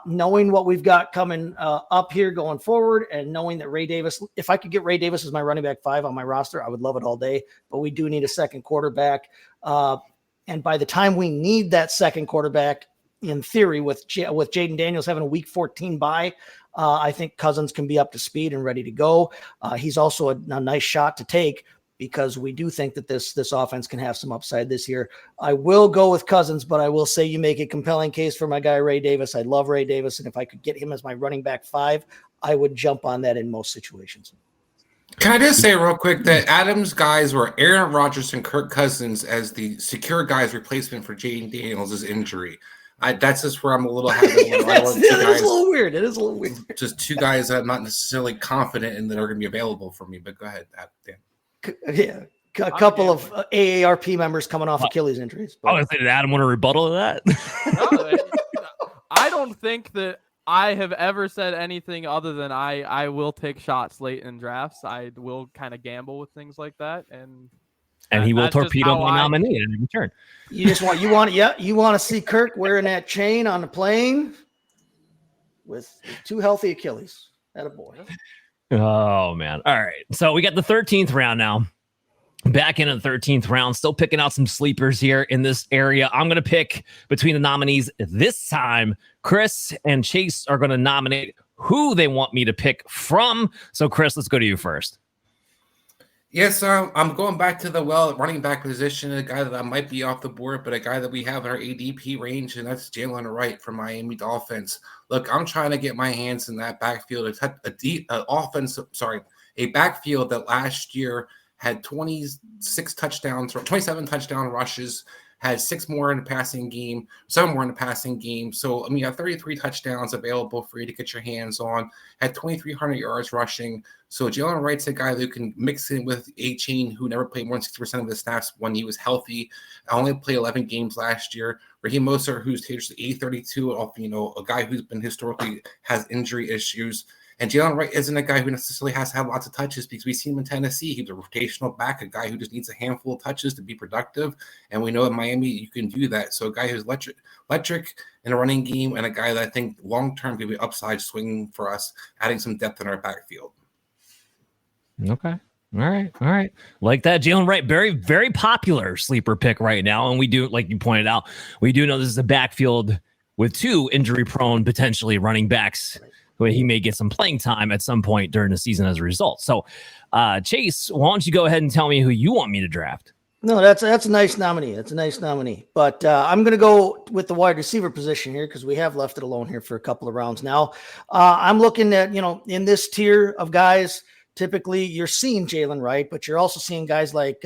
knowing what we've got coming up here going forward, and knowing that Ray Davis, if I could get Ray Davis as my running back 5 on my roster, I would love it all day. But we do need a second quarterback. And by the time we need that second quarterback, in theory, with Jaden Daniels having a week 14 bye, I think Cousins can be up to speed and ready to go. He's also a nice shot to take because we do think that this offense can have some upside this year. I will go with Cousins, but I will say you make a compelling case for my guy, Ray Davis. I love Ray Davis, and if I could get him as my running back 5, I would jump on that in most situations. Can I just say real quick that Adams' guys were Aaron Rodgers and Kirk Cousins as the secure guys replacement for Jaden Daniels' injury. That's just where I'm a little hesitant. It is a little weird. It is a little weird. Just 2 guys that I'm not necessarily confident in that are going to be available for me. But go ahead, Dan. Yeah, a couple of AARP members coming off Achilles injuries. I was saying, did Adam want a rebuttal to that? No, I don't think that I have ever said anything other than I will take shots late in drafts. I will kind of gamble with things like that, and he will torpedo my nominee in return. You want to see Kirk wearing that chain on the plane with 2 healthy Achilles. Attaboy. Oh, man. All right. So we got the 13th round now. Back in the 13th round, still picking out some sleepers here in this area. I'm going to pick between the nominees this time. Chris and Chase are going to nominate who they want me to pick from. So, Chris, let's go to you first. Yes, I'm going back to the running back position, a guy that might be off the board, but a guy that we have in our ADP range, and that's Jalen Wright from Miami Dolphins. Look, I'm trying to get my hands in that backfield, a backfield that last year had 27 touchdown rushes, had 6 more in the passing game, 7 more in the passing game. So, I mean, you have 33 touchdowns available for you to get your hands on, had 2,300 yards rushing. So Jalen Wright's a guy who can mix in with A-Chain, who never played more than 60% of the snaps when he was healthy. I only played 11 games last year. Raheem Mostert, who's A32, a guy who's been historically has injury issues. And Jalen Wright isn't a guy who necessarily has to have lots of touches because we've seen him in Tennessee. He's a rotational back, a guy who just needs a handful of touches to be productive. And we know in Miami you can do that. So a guy who's electric in a running game, and a guy that I think long-term could be upside swing for us, adding some depth in our backfield. Okay. All right. Like that, Jalen Wright, very, very popular sleeper pick right now. And we do, like you pointed out, we do know this is a backfield with 2 injury-prone, potentially running backs who he may get some playing time at some point during the season as a result. So, Chase, why don't you go ahead and tell me who you want me to draft? No, that's a nice nominee. That's a nice nominee. But I'm going to go with the wide receiver position here because we have left it alone here for a couple of rounds now. I'm looking at, in this tier of guys, typically you're seeing Jalen Wright, but you're also seeing guys like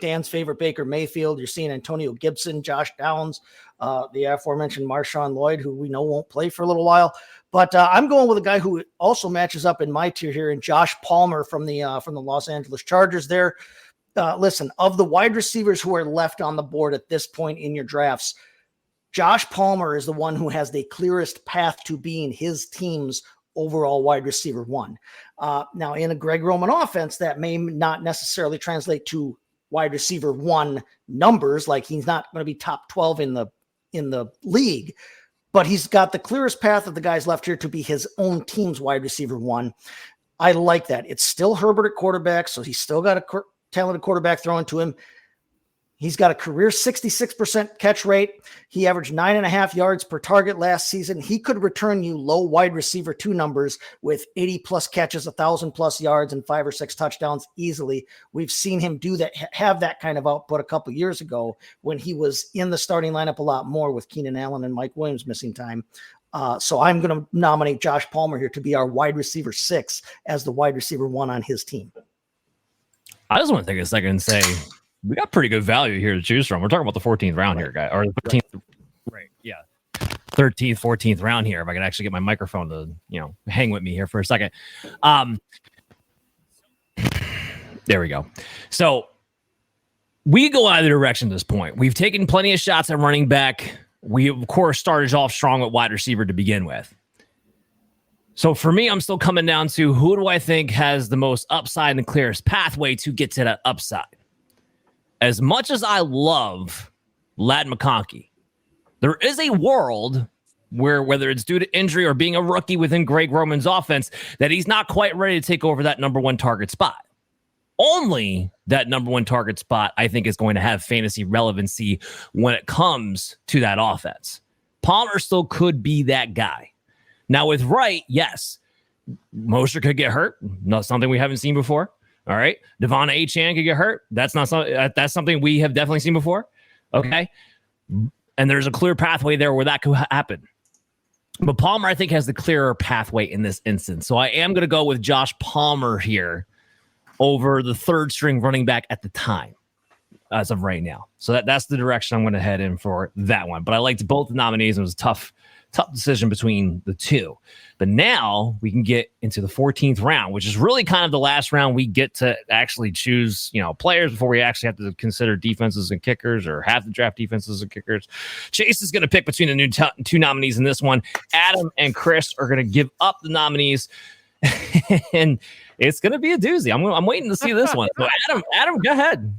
Dan's favorite Baker Mayfield. You're seeing Antonio Gibson, Josh Downs, the aforementioned Marshawn Lloyd, who we know won't play for a little while. But I'm going with a guy who also matches up in my tier here, and Josh Palmer from the Los Angeles Chargers there. Listen, of the wide receivers who are left on the board at this point in your drafts, Josh Palmer is the one who has the clearest path to being his team's overall wide receiver 1. Now, in a Greg Roman offense, that may not necessarily translate to wide receiver 1 numbers, like he's not going to be top 12 in the league, but he's got the clearest path of the guys left here to be his own team's wide receiver 1. I like that. It's still Herbert at quarterback, so he's still got a talented quarterback throwing to him. He's got a career 66% catch rate. He averaged 9.5 yards per target last season. He could return you low wide receiver 2 numbers with 80 plus catches, 1,000 plus yards, and 5 or 6 touchdowns easily. We've seen him do that, have that kind of output a couple years ago when he was in the starting lineup a lot more with Keenan Allen and Mike Williams missing time. So I'm going to nominate Josh Palmer here to be our wide receiver 6 as the wide receiver 1 on his team. I just want to take a second and say, we got pretty good value here to choose from. We're talking about the 14th round here, guy, or the 13th. Right. Yeah. 13th, 14th round here. If I could actually get my microphone to, hang with me here for a second. There we go. So we go either direction at this point. We've taken plenty of shots at running back. We, of course, started off strong at wide receiver to begin with. So for me, I'm still coming down to who do I think has the most upside and the clearest pathway to get to that upside. As much as I love Ladd McConkey, there is a world where, whether it's due to injury or being a rookie within Greg Roman's offense, that he's not quite ready to take over that number 1 target spot. Only that number 1 target spot, I think, is going to have fantasy relevancy when it comes to that offense. Palmer still could be that guy. Now, with Wright, yes, Mostert could get hurt. Not something we haven't seen before. All right. Devon Achane could get hurt. That's something we have definitely seen before. Okay. And there's a clear pathway there where that could happen. But Palmer, I think, has the clearer pathway in this instance. So I am going to go with Josh Palmer here over the 3rd string running back at the time as of right now. So that's the direction I'm going to head in for that one. But I liked both the nominees. It was a tough decision between the 2. But now we can get into the 14th round, which is really kind of the last round we get to actually choose, players before we actually have to consider defenses and kickers or have to draft defenses and kickers. Chase is going to pick between the 2 nominees in this one. Adam and Chris are going to give up the nominees, and it's going to be a doozy. I'm waiting to see this one. So Adam, go ahead.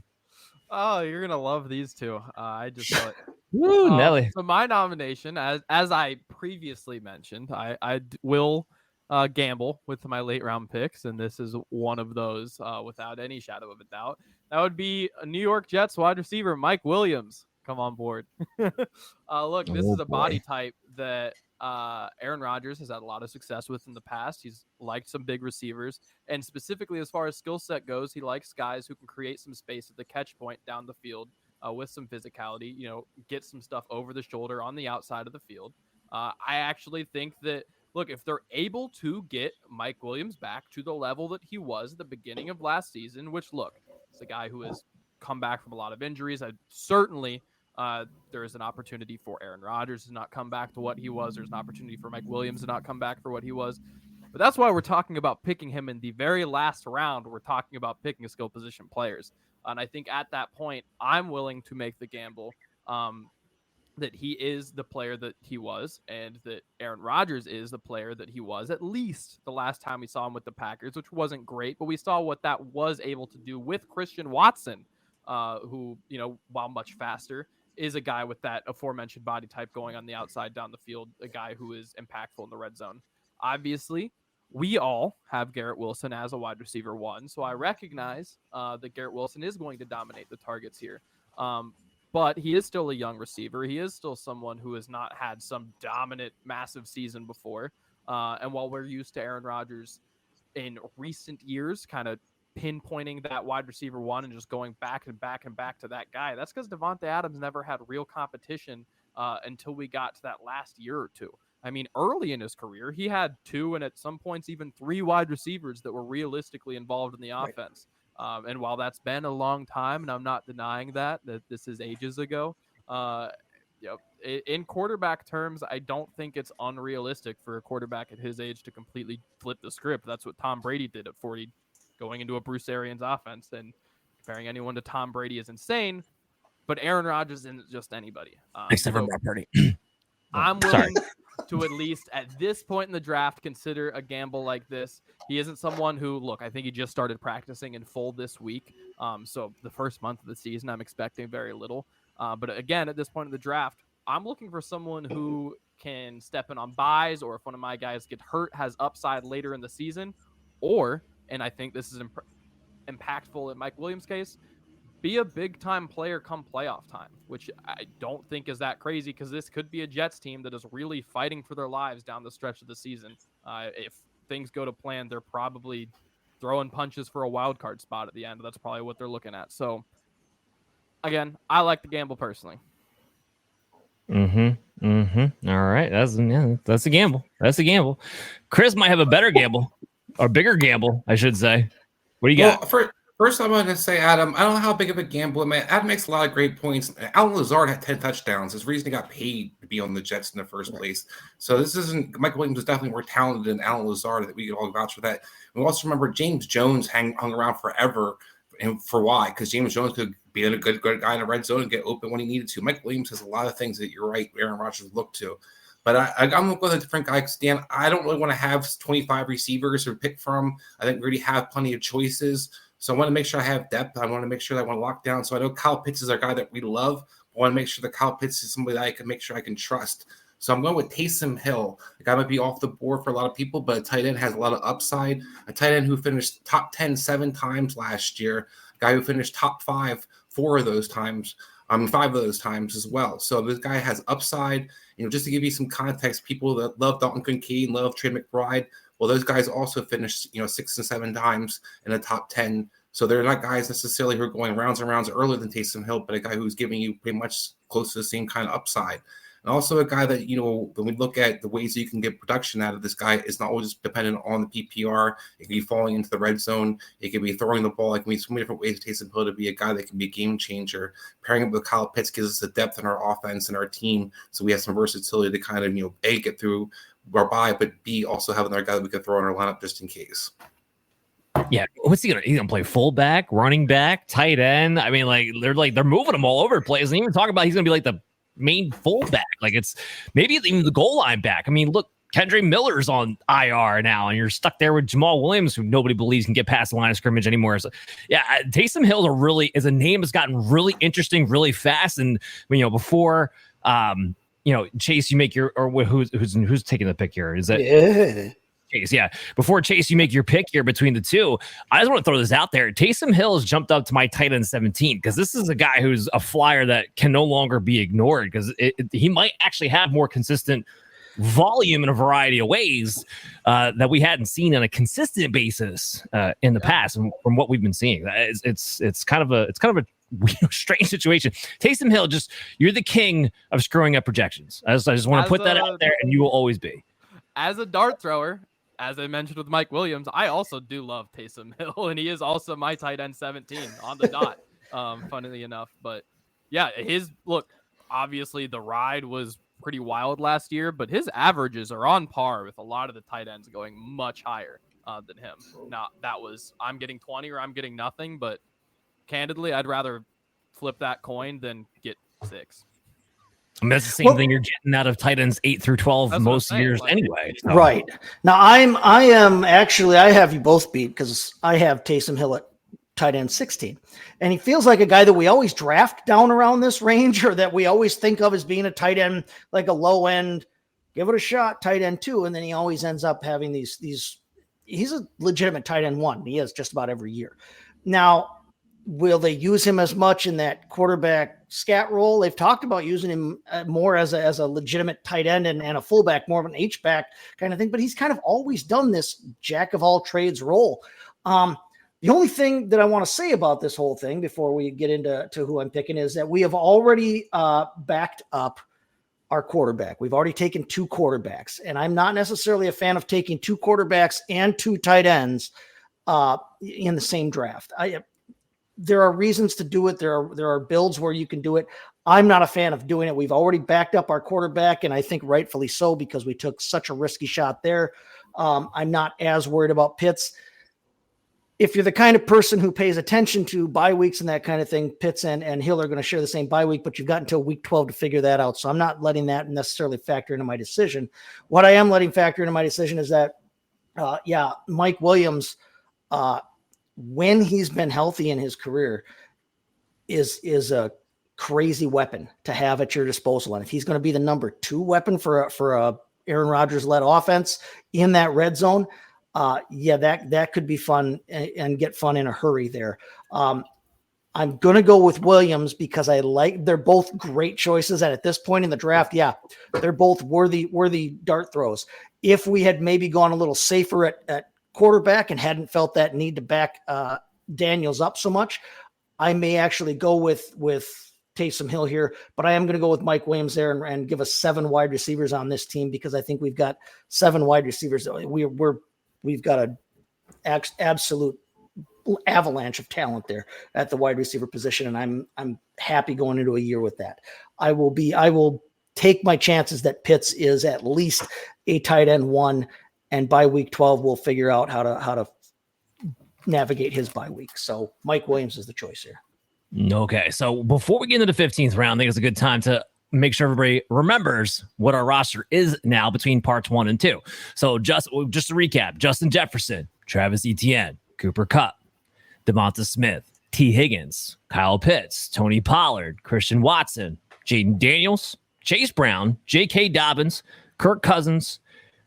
Oh, you're going to love these 2. I just love it. Woo, Nelly. So my nomination, as I previously mentioned, I will gamble with my late round picks, and this is one of those without any shadow of a doubt. That would be a New York Jets wide receiver, Mike Williams. Come on board. Look, this is a body type that Aaron Rodgers has had a lot of success with in the past. He's liked some big receivers, and specifically as far as skill set goes, he likes guys who can create some space at the catch point down the field. With some physicality, get some stuff over the shoulder on the outside of the field. I actually think that, look, if they're able to get Mike Williams back to the level that he was at the beginning of last season, which, look, it's a guy who has come back from a lot of injuries. Certainly, there is an opportunity for Aaron Rodgers to not come back to what he was. There's an opportunity for Mike Williams to not come back for what he was. But that's why we're talking about picking him in the very last round. We're talking about picking skill position players. And I think at that point, I'm willing to make the gamble that he is the player that he was, and that Aaron Rodgers is the player that he was, at least the last time we saw him with the Packers, which wasn't great, but we saw what that was able to do with Christian Watson, who, while much faster, is a guy with that aforementioned body type going on the outside down the field, a guy who is impactful in the red zone. Obviously, we all have Garrett Wilson as a wide receiver 1, so I recognize that Garrett Wilson is going to dominate the targets here. But he is still a young receiver. He is still someone who has not had some dominant, massive season before. And while we're used to Aaron Rodgers in recent years kind of pinpointing that wide receiver 1 and just going back and back and back to that guy, that's because Devontae Adams never had real competition until we got to that last year or two. I mean, early in his career, he had 2 and at some points even 3 wide receivers that were realistically involved in the offense. And while that's been a long time, and I'm not denying that this is ages ago, in quarterback terms, I don't think it's unrealistic for a quarterback at his age to completely flip the script. That's what Tom Brady did at 40, going into a Bruce Arians offense. And comparing anyone to Tom Brady is insane, but Aaron Rodgers isn't just anybody. Except for Brock Purdy. I'm willing to at least at this point in the draft consider a gamble like this. He isn't someone who, look, I think he just started practicing in full this week. So the first month of the season, I'm expecting very little. But again, at this point in the draft, I'm looking for someone who can step in on buys, or if one of my guys get hurt, has upside later in the season, or, and I think this is impactful in Mike Williams' case, be a big-time player come playoff time, which I don't think is that crazy, because this could be a Jets team that is really fighting for their lives down the stretch of the season. If things go to plan, they're probably throwing punches for a wild card spot at the end. That's probably what they're looking at. So, again, I like the gamble personally. All right, that's a gamble. That's a gamble. Chris might have a better gamble, or bigger gamble, I should say. What do you got? First, I'm going to say, Adam, I don't know how big of a gamble. Man, Adam makes a lot of great points. Alan Lazard had 10 touchdowns. His reason he got paid to be on the Jets in the first place. So this isn't – Michael Williams is definitely more talented than Alan Lazard. That we could all vouch for that. We also remember James Jones hung around forever. And for why? Because James Jones could be a good guy in the red zone and get open when he needed to. Mike Williams has a lot of things that you're right, Aaron Rodgers looked to. But I'm going with a different guy, Dan. I don't really want to have 25 receivers to pick from. I think we already have plenty of choices. So I want to make sure I have depth. I want to make sure that I want to lock down. So I know Kyle Pitts is our guy that we love. I want to make sure that Kyle Pitts is somebody that I can make sure I can trust. So I'm going with Taysom Hill. The guy might be off the board for a lot of people, but a tight end has a lot of upside. A tight end who finished top 10 7 times last year. A guy who finished top 5 4 of those times. 5 of those times as well. So this guy has upside. Just to give you some context, people that love Dalton Kincaid, love Trey McBride, well, those guys also finished, 6 and 7 times in the top 10. So they're not guys necessarily who are going rounds and rounds earlier than Taysom Hill, but a guy who's giving you pretty much close to the same kind of upside. And also a guy that, when we look at the ways that you can get production out of this guy, it's not always dependent on the PPR. It can be falling into the red zone. It can be throwing the ball. It can be so many different ways to Taysom Hill to be a guy that can be a game changer. Pairing up with Kyle Pitts gives us a depth in our offense and our team. So we have some versatility to kind of, A, get through our bye, but B, also have another guy that we could throw in our lineup just in case. Yeah, what's he gonna play? Fullback, running back, tight end? I mean, they're moving him all over the place. And even talking about he's gonna be like the main fullback. Like it's maybe even the goal line back. I mean, look, Kendra Miller's on IR now, and you're stuck there with Jamal Williams, who nobody believes can get past the line of scrimmage anymore. So, yeah, Taysom Hill is a name that's gotten really interesting, really fast. And before, Chase, you make your who's taking the pick here? Is that Chase? Yeah. Before Chase, you make your pick here between the two. I just want to throw this out there. Taysom Hill has jumped up to my tight end 17 because this is a guy who's a flyer that can no longer be ignored because he might actually have more consistent volume in a variety of ways that we hadn't seen on a consistent basis in the past, and from what we've been seeing, it's kind of a strange situation. Taysom Hill, you're the king of screwing up projections. I just want to put that out there, and you will always be. As a dart thrower, as I mentioned with Mike Williams, I also do love Taysom Hill, and he is also my tight end 17 on the dot. Funnily enough, but yeah, obviously the ride was pretty wild last year, but his averages are on par with a lot of the tight ends going much higher than him. Now that was I'm getting 20 or I'm getting nothing, but candidly, I'd rather flip that coin than get 6. I mean, that's the same thing you're getting out of tight ends 8 through 12 most years anyway. So. Right. Now I have you both beat because I have Taysom Hill at tight end 16. And he feels like a guy that we always draft down around this range, or that we always think of as being a tight end, like a low end, give it a shot, tight end 2. And then he always ends up having these, he's a legitimate tight end 1. He is just about every year. Now, will they use him as much in that quarterback scat role? They've talked about using him more as a legitimate tight end and a fullback, more of an H-back kind of thing, but he's kind of always done this jack of all trades role. The only thing that I want to say about this whole thing before we get into who I'm picking is that we have already backed up our quarterback. We've already taken 2 quarterbacks, and I'm not necessarily a fan of taking 2 quarterbacks and 2 tight ends in the same draft. There are reasons to do it. There are builds where you can do it. I'm not a fan of doing it. We've already backed up our quarterback, and I think rightfully so, because we took such a risky shot there. I'm not as worried about Pitts. If you're the kind of person who pays attention to bye weeks and that kind of thing, Pitts and Hill are going to share the same bye week, but you've got until week 12 to figure that out. So I'm not letting that necessarily factor into my decision. What I am letting factor into my decision is that, Mike Williams, when he's been healthy in his career, is a crazy weapon to have at your disposal. And if he's going to be the number 2 weapon for a Aaron Rodgers led offense in that red zone, that could be fun and get fun in a hurry there. I'm going to go with Williams because they're both great choices. And at this point in the draft, they're both worthy dart throws. If we had maybe gone a little safer at quarterback and hadn't felt that need to back Daniels up so much, I may actually go with Taysom Hill here, but I am going to go with Mike Williams there and give us 7 wide receivers on this team, because I think we've got 7 wide receivers. We've got an absolute avalanche of talent there at the wide receiver position, and I'm happy going into a year with that. I will take my chances that Pitts is at least a tight end 1, and by week 12 we'll figure out how to navigate his bye week. So Mike Williams is the choice here. Okay, so before we get into the 15th round, I think it's a good time to make sure everybody remembers what our roster is now between parts 1 and 2. So just to recap: Justin Jefferson, Travis Etienne, Cooper Kupp, Devonta Smith, T. Higgins, Kyle Pitts, Tony Pollard, Christian Watson, Jaden Daniels, Chase Brown, J.K. Dobbins, Kirk Cousins,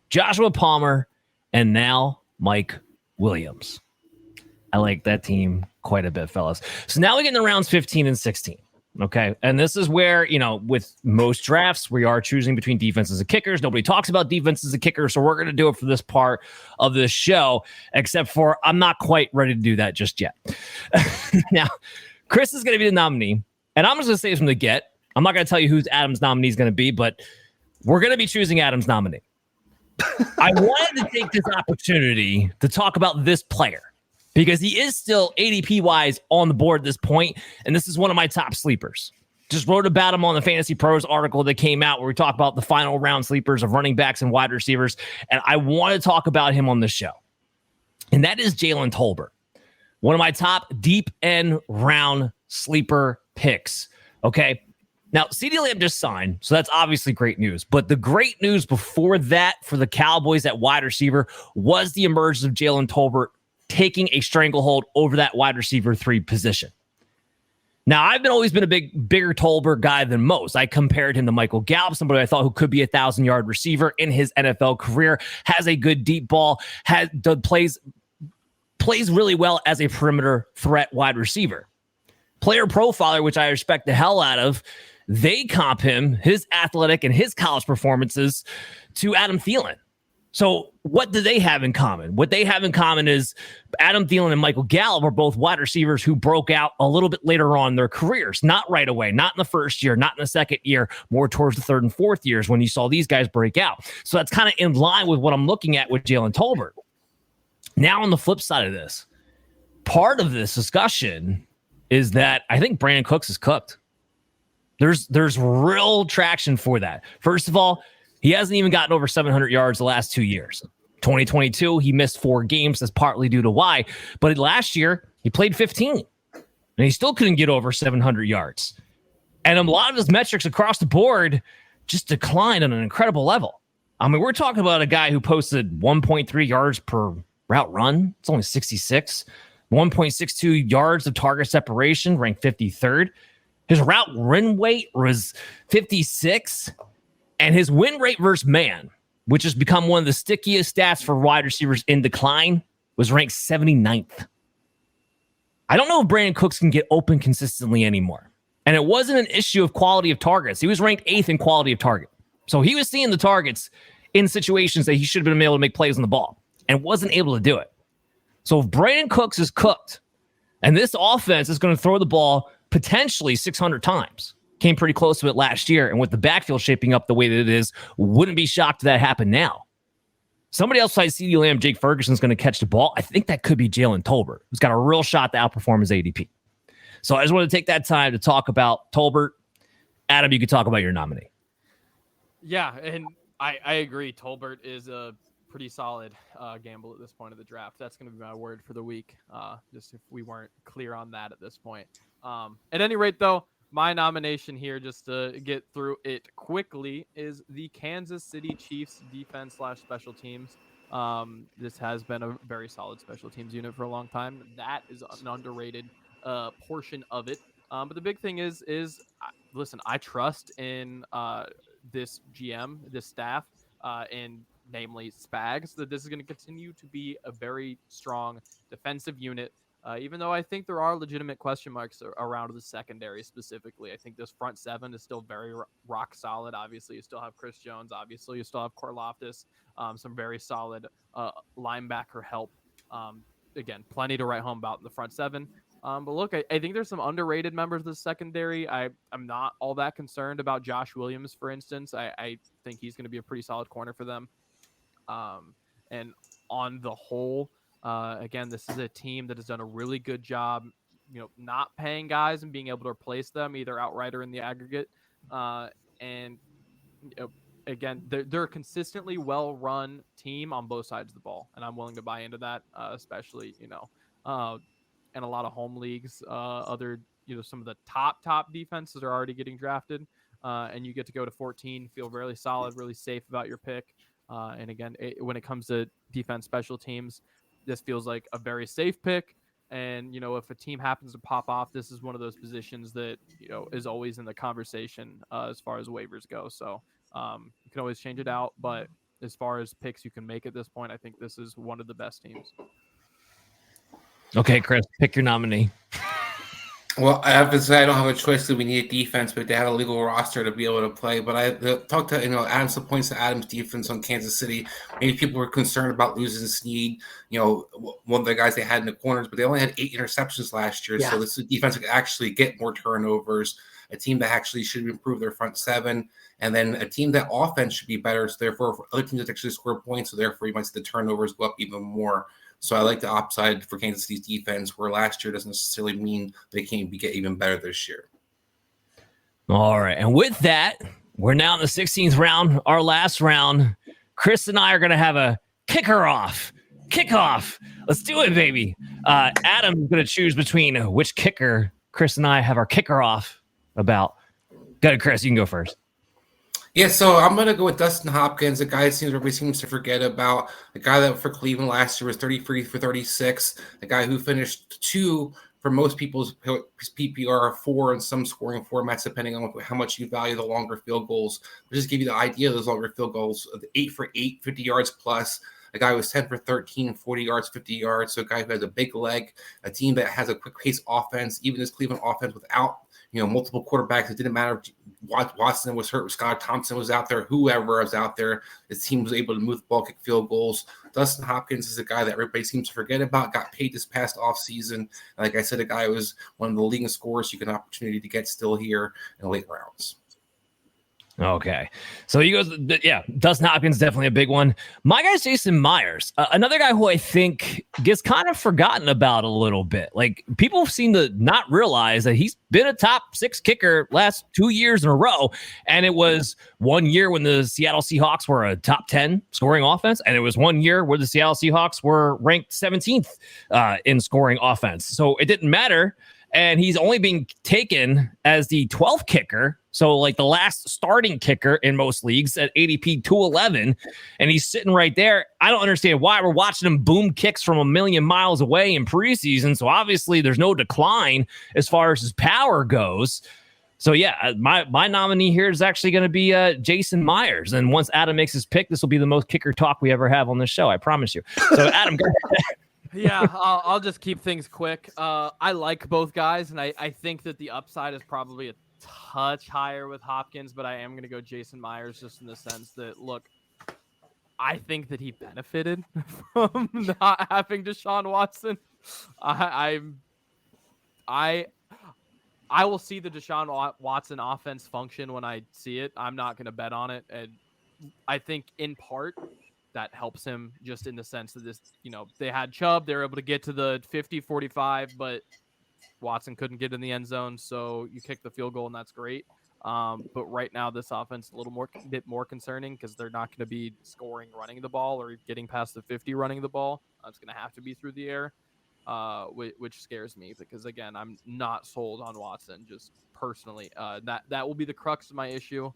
Joshua Palmer, and now Mike Williams. I like that team quite a bit, fellas. So now we get into rounds 15 and 16. Okay. And this is where, with most drafts, we are choosing between defenses and kickers. Nobody talks about defenses and kickers, so we're going to do it for this part of this show, except for I'm not quite ready to do that just yet. Now, Chris is going to be the nominee, and I'm just going to say this from the get. I'm not going to tell you who's Adam's nominee is going to be, but we're going to be choosing Adam's nominee. I wanted to take this opportunity to talk about this player, because he is still ADP-wise on the board at this point, and this is one of my top sleepers. Just wrote about him on the Fantasy Pros article that came out where we talk about the final round sleepers of running backs and wide receivers, and I want to talk about him on the show. And that is Jalen Tolbert, one of my top deep end round sleeper picks. Okay. Now, CeeDee Lamb just signed, so that's obviously great news. But the great news before that for the Cowboys at wide receiver was the emergence of Jalen Tolbert taking a stranglehold over that wide receiver 3 position. Now, I've always been a bigger Tolbert guy than most. I compared him to Michael Gallup, somebody I thought who could be a 1,000-yard receiver in his NFL career, has a good deep ball, plays really well as a perimeter threat wide receiver. Player Profiler, which I respect the hell out of, they comp him, his athletic and his college performances, to Adam Thielen. So what do they have in common? What they have in common is Adam Thielen and Michael Gallup are both wide receivers who broke out a little bit later on in their careers, not right away, not in the first year, not in the second year, more towards the third and fourth years when you saw these guys break out. So that's kind of in line with what I'm looking at with Jalen Tolbert. Now, on the flip side of this, part of this discussion is that I think Brandon Cooks is cooked. There's real traction for that. First of all, he hasn't even gotten over 700 yards the last 2 years. 2022, he missed 4 games. That's partly due to why. But last year, he played 15, and he still couldn't get over 700 yards. And a lot of his metrics across the board just declined on an incredible level. I mean, we're talking about a guy who posted 1.3 yards per route run. It's only 66. 1.62 yards of target separation, ranked 53rd. His route run weight was 56. And his win rate versus man, which has become one of the stickiest stats for wide receivers in decline, was ranked 79th. I don't know if Brandon Cooks can get open consistently anymore. And it wasn't an issue of quality of targets. He was ranked 8th in quality of target. So he was seeing the targets in situations that he should have been able to make plays on the ball and wasn't able to do it. So if Brandon Cooks is cooked and this offense is going to throw the ball potentially 600 times, came pretty close to it last year, and with the backfield shaping up the way that it is, wouldn't be shocked if that happened now. Somebody else besides CeeDee Lamb, Jake Ferguson's going to catch the ball. I think that could be Jalen Tolbert, who's got a real shot to outperform his ADP. So I just want to take that time to talk about Tolbert. Adam, you could talk about your nominee. Yeah, and I agree. Tolbert is a pretty solid gamble at this point of the draft. That's going to be my word for the week, just if we weren't clear on that at this point. At any rate, though, my nomination here, just to get through it quickly, is the Kansas City Chiefs defense/special teams. This has been a very solid special teams unit for a long time. That is an underrated portion of it. But the big thing is listen, I trust in this GM, this staff, and namely Spags, that this is going to continue to be a very strong defensive unit. Even though I think there are legitimate question marks around the secondary specifically. I think this front seven is still very rock solid. Obviously, you still have Chris Jones. Obviously, you still have Karlaftis. Some very solid linebacker help. Again, plenty to write home about in the front seven. But look, I think there's some underrated members of the secondary. I'm not all that concerned about Josh Williams, for instance. I think he's going to be a pretty solid corner for them. And on the whole, again, this is a team that has done a really good job, not paying guys and being able to replace them either outright or in the aggregate. And again, they're a consistently well-run team on both sides of the ball, and I'm willing to buy into that, especially in a lot of home leagues. Other some of the top defenses are already getting drafted, and you get to go to 14, feel really solid, really safe about your pick. And again, when it comes to defense special teams, this feels like a very safe pick. And, if a team happens to pop off, this is one of those positions that, is always in the conversation as far as waivers go. So you can always change it out. But as far as picks you can make at this point, I think this is one of the best teams. Okay, Chris, pick your nominee. Well, I have to say I don't have a choice because we need a defense, but they have a legal roster to be able to play. But I talked to Adam's the points to Adam's defense on Kansas City. Maybe people were concerned about losing Snead, one of the guys they had in the corners, but they only had 8 interceptions last year. Yeah. So this defense could actually get more turnovers. A team that actually should improve their front seven, and then a team that offense should be better. So therefore, for other teams that actually score points, so therefore you might see the turnovers go up even more. So I like the upside for Kansas City's defense, where last year doesn't necessarily mean they can't get even better this year. All right. And with that, we're now in the 16th round, our last round. Chris and I are going to have a kickoff. Let's do it, baby. Adam's going to choose between which kicker Chris and I have our kicker off about. Go ahead, Chris. You can go first. Yeah, so I'm going to go with Dustin Hopkins, a guy everybody seems to forget about. The guy that for Cleveland last year was 33 for 36. The guy who finished 2 for most people's PPR, 4 in some scoring formats, depending on how much you value the longer field goals. But just give you the idea of those longer field goals, 8 for 8, 50 yards plus. A guy who was 10 for 13, 40 yards, 50 yards. So a guy who has a big leg, a team that has a quick pace offense, even this Cleveland offense without multiple quarterbacks. It didn't matter if Watson was hurt, Scott Thompson was out there, whoever was out there. His team was able to move the ball, kick field goals. Dustin Hopkins is a guy that everybody seems to forget about, got paid this past offseason. Like I said, a guy who was one of the leading scorers you get an opportunity to get still here in the late rounds. Okay. So he goes, Dustin Hopkins, definitely a big one. My guy's Jason Myers, another guy who I think gets kind of forgotten about a little bit. Like, people seem to not realize that he's been a top 6 kicker last 2 years in a row. And it was 1 year when the Seattle Seahawks were a top 10 scoring offense. And it was 1 year where the Seattle Seahawks were ranked 17th in scoring offense. So it didn't matter. and he's only being taken as the 12th kicker. So like the last starting kicker in most leagues at ADP 211, and he's sitting right there. I don't understand why we're watching him boom kicks from a million miles away in preseason. So obviously there's no decline as far as his power goes. So yeah, my nominee here is actually going to be Jason Myers. And once Adam makes his pick, this will be the most kicker talk we ever have on this show. I promise you. So Adam, go ahead. Yeah, I'll just keep things quick. I like both guys, and I think that the upside is probably a touch higher with Hopkins, but I am going to go Jason Myers just in the sense that, look, I think that he benefited from not having Deshaun Watson. I will see the Deshaun Watson offense function when I see it. I'm not going to bet on it, and I think in part that helps him just in the sense that this, they had Chubb, they were able to get to the 50-45, but Watson couldn't get in the end zone, so you kick the field goal, and that's great. But right now, this offense is a bit more concerning because they're not going to be scoring running the ball or getting past the 50 running the ball. It's going to have to be through the air, which scares me because, again, I'm not sold on Watson just personally. That will be the crux of my issue,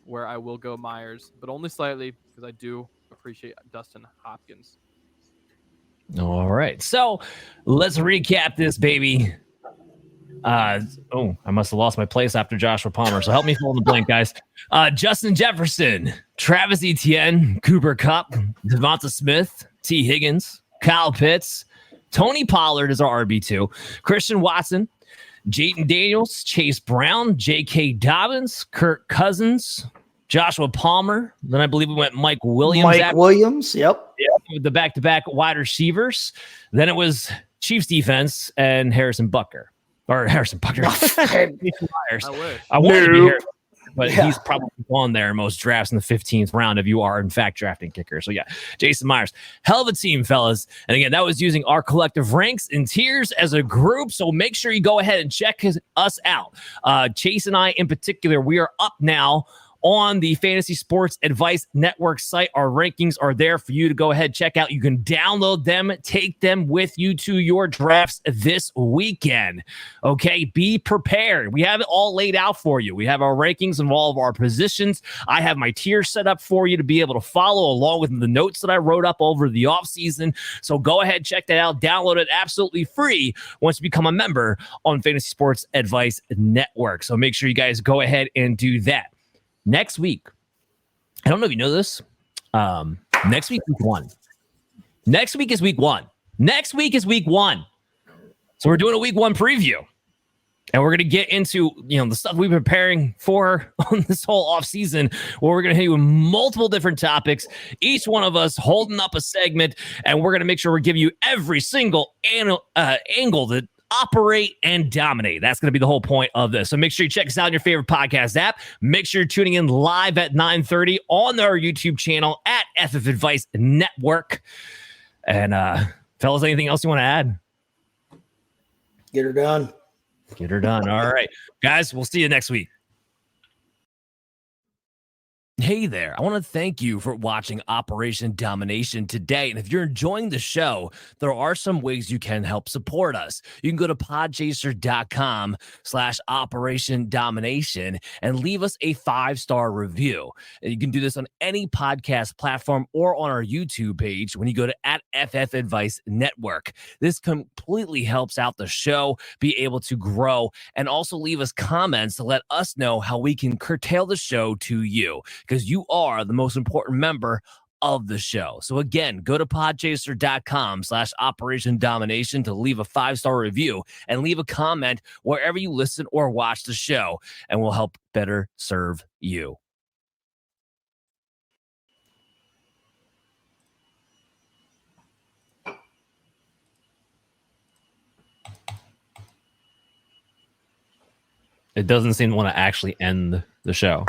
where I will go Myers, but only slightly because I do appreciate Dustin Hopkins. All right, so let's recap this, baby. I must have lost my place after Joshua Palmer, so help me fill in the blank, guys. Justin Jefferson, Travis Etienne, Cooper Kupp, Devonta Smith, T. Higgins, Kyle Pitts, Tony Pollard is our RB2, Christian Watson, Jayden Daniels, Chase Brown, J.K. Dobbins, Kirk Cousins, Joshua Palmer. Then I believe we went Mike Williams. Williams, yep. The back-to-back wide receivers. Then it was Chiefs defense and Harrison Butker. Or Harrison Butker. I wish. I wanted to be here, but he's probably on there in most drafts in the 15th round if you are, in fact, drafting kicker. So, yeah, Jason Myers. Hell of a team, fellas. And, again, that was using our collective ranks and tiers as a group. So make sure you go ahead and check us out. Chase and I, in particular, we are up now on the Fantasy Sports Advice Network site. Our rankings are there for you to go ahead, check out. You can download them, take them with you to your drafts this weekend. Okay, be prepared. We have it all laid out for you. We have our rankings of all of our positions. I have my tiers set up for you to be able to follow along with the notes that I wrote up over the offseason. So go ahead, check that out. Download it absolutely free once you become a member on Fantasy Sports Advice Network. So make sure you guys go ahead and do that. Next week, I don't know if you know this. Next week, week one. Next week is week one. Next week is week one. So we're doing a week one preview. And we're going to get into, the stuff we've been preparing for on this whole offseason, where we're going to hit you with multiple different topics, each one of us holding up a segment, and we're going to make sure we're giving you every single angle that operate and dominate. That's going to be the whole point of this. So make sure you check us out on your favorite podcast app. Make sure you're tuning in live at 9:30 on our YouTube channel at FF Advice Network. And fellas, anything else you want to add? Get her done. Get her done. All right, guys, we'll see you next week. Hey there, I want to thank you for watching Operation Domination today. And if you're enjoying the show, there are some ways you can help support us. You can go to podchaser.com/Operation Domination and leave us a 5-star review. And you can do this on any podcast platform or on our YouTube page when you go to @FF Advice Network. This completely helps out the show be able to grow, and also leave us comments to let us know how we can curtail the show to you, because you are the most important member of the show. So again, go to podchaser.com/Operation Domination to leave a 5-star review and leave a comment wherever you listen or watch the show, and we'll help better serve you. It doesn't seem to want to actually end the show.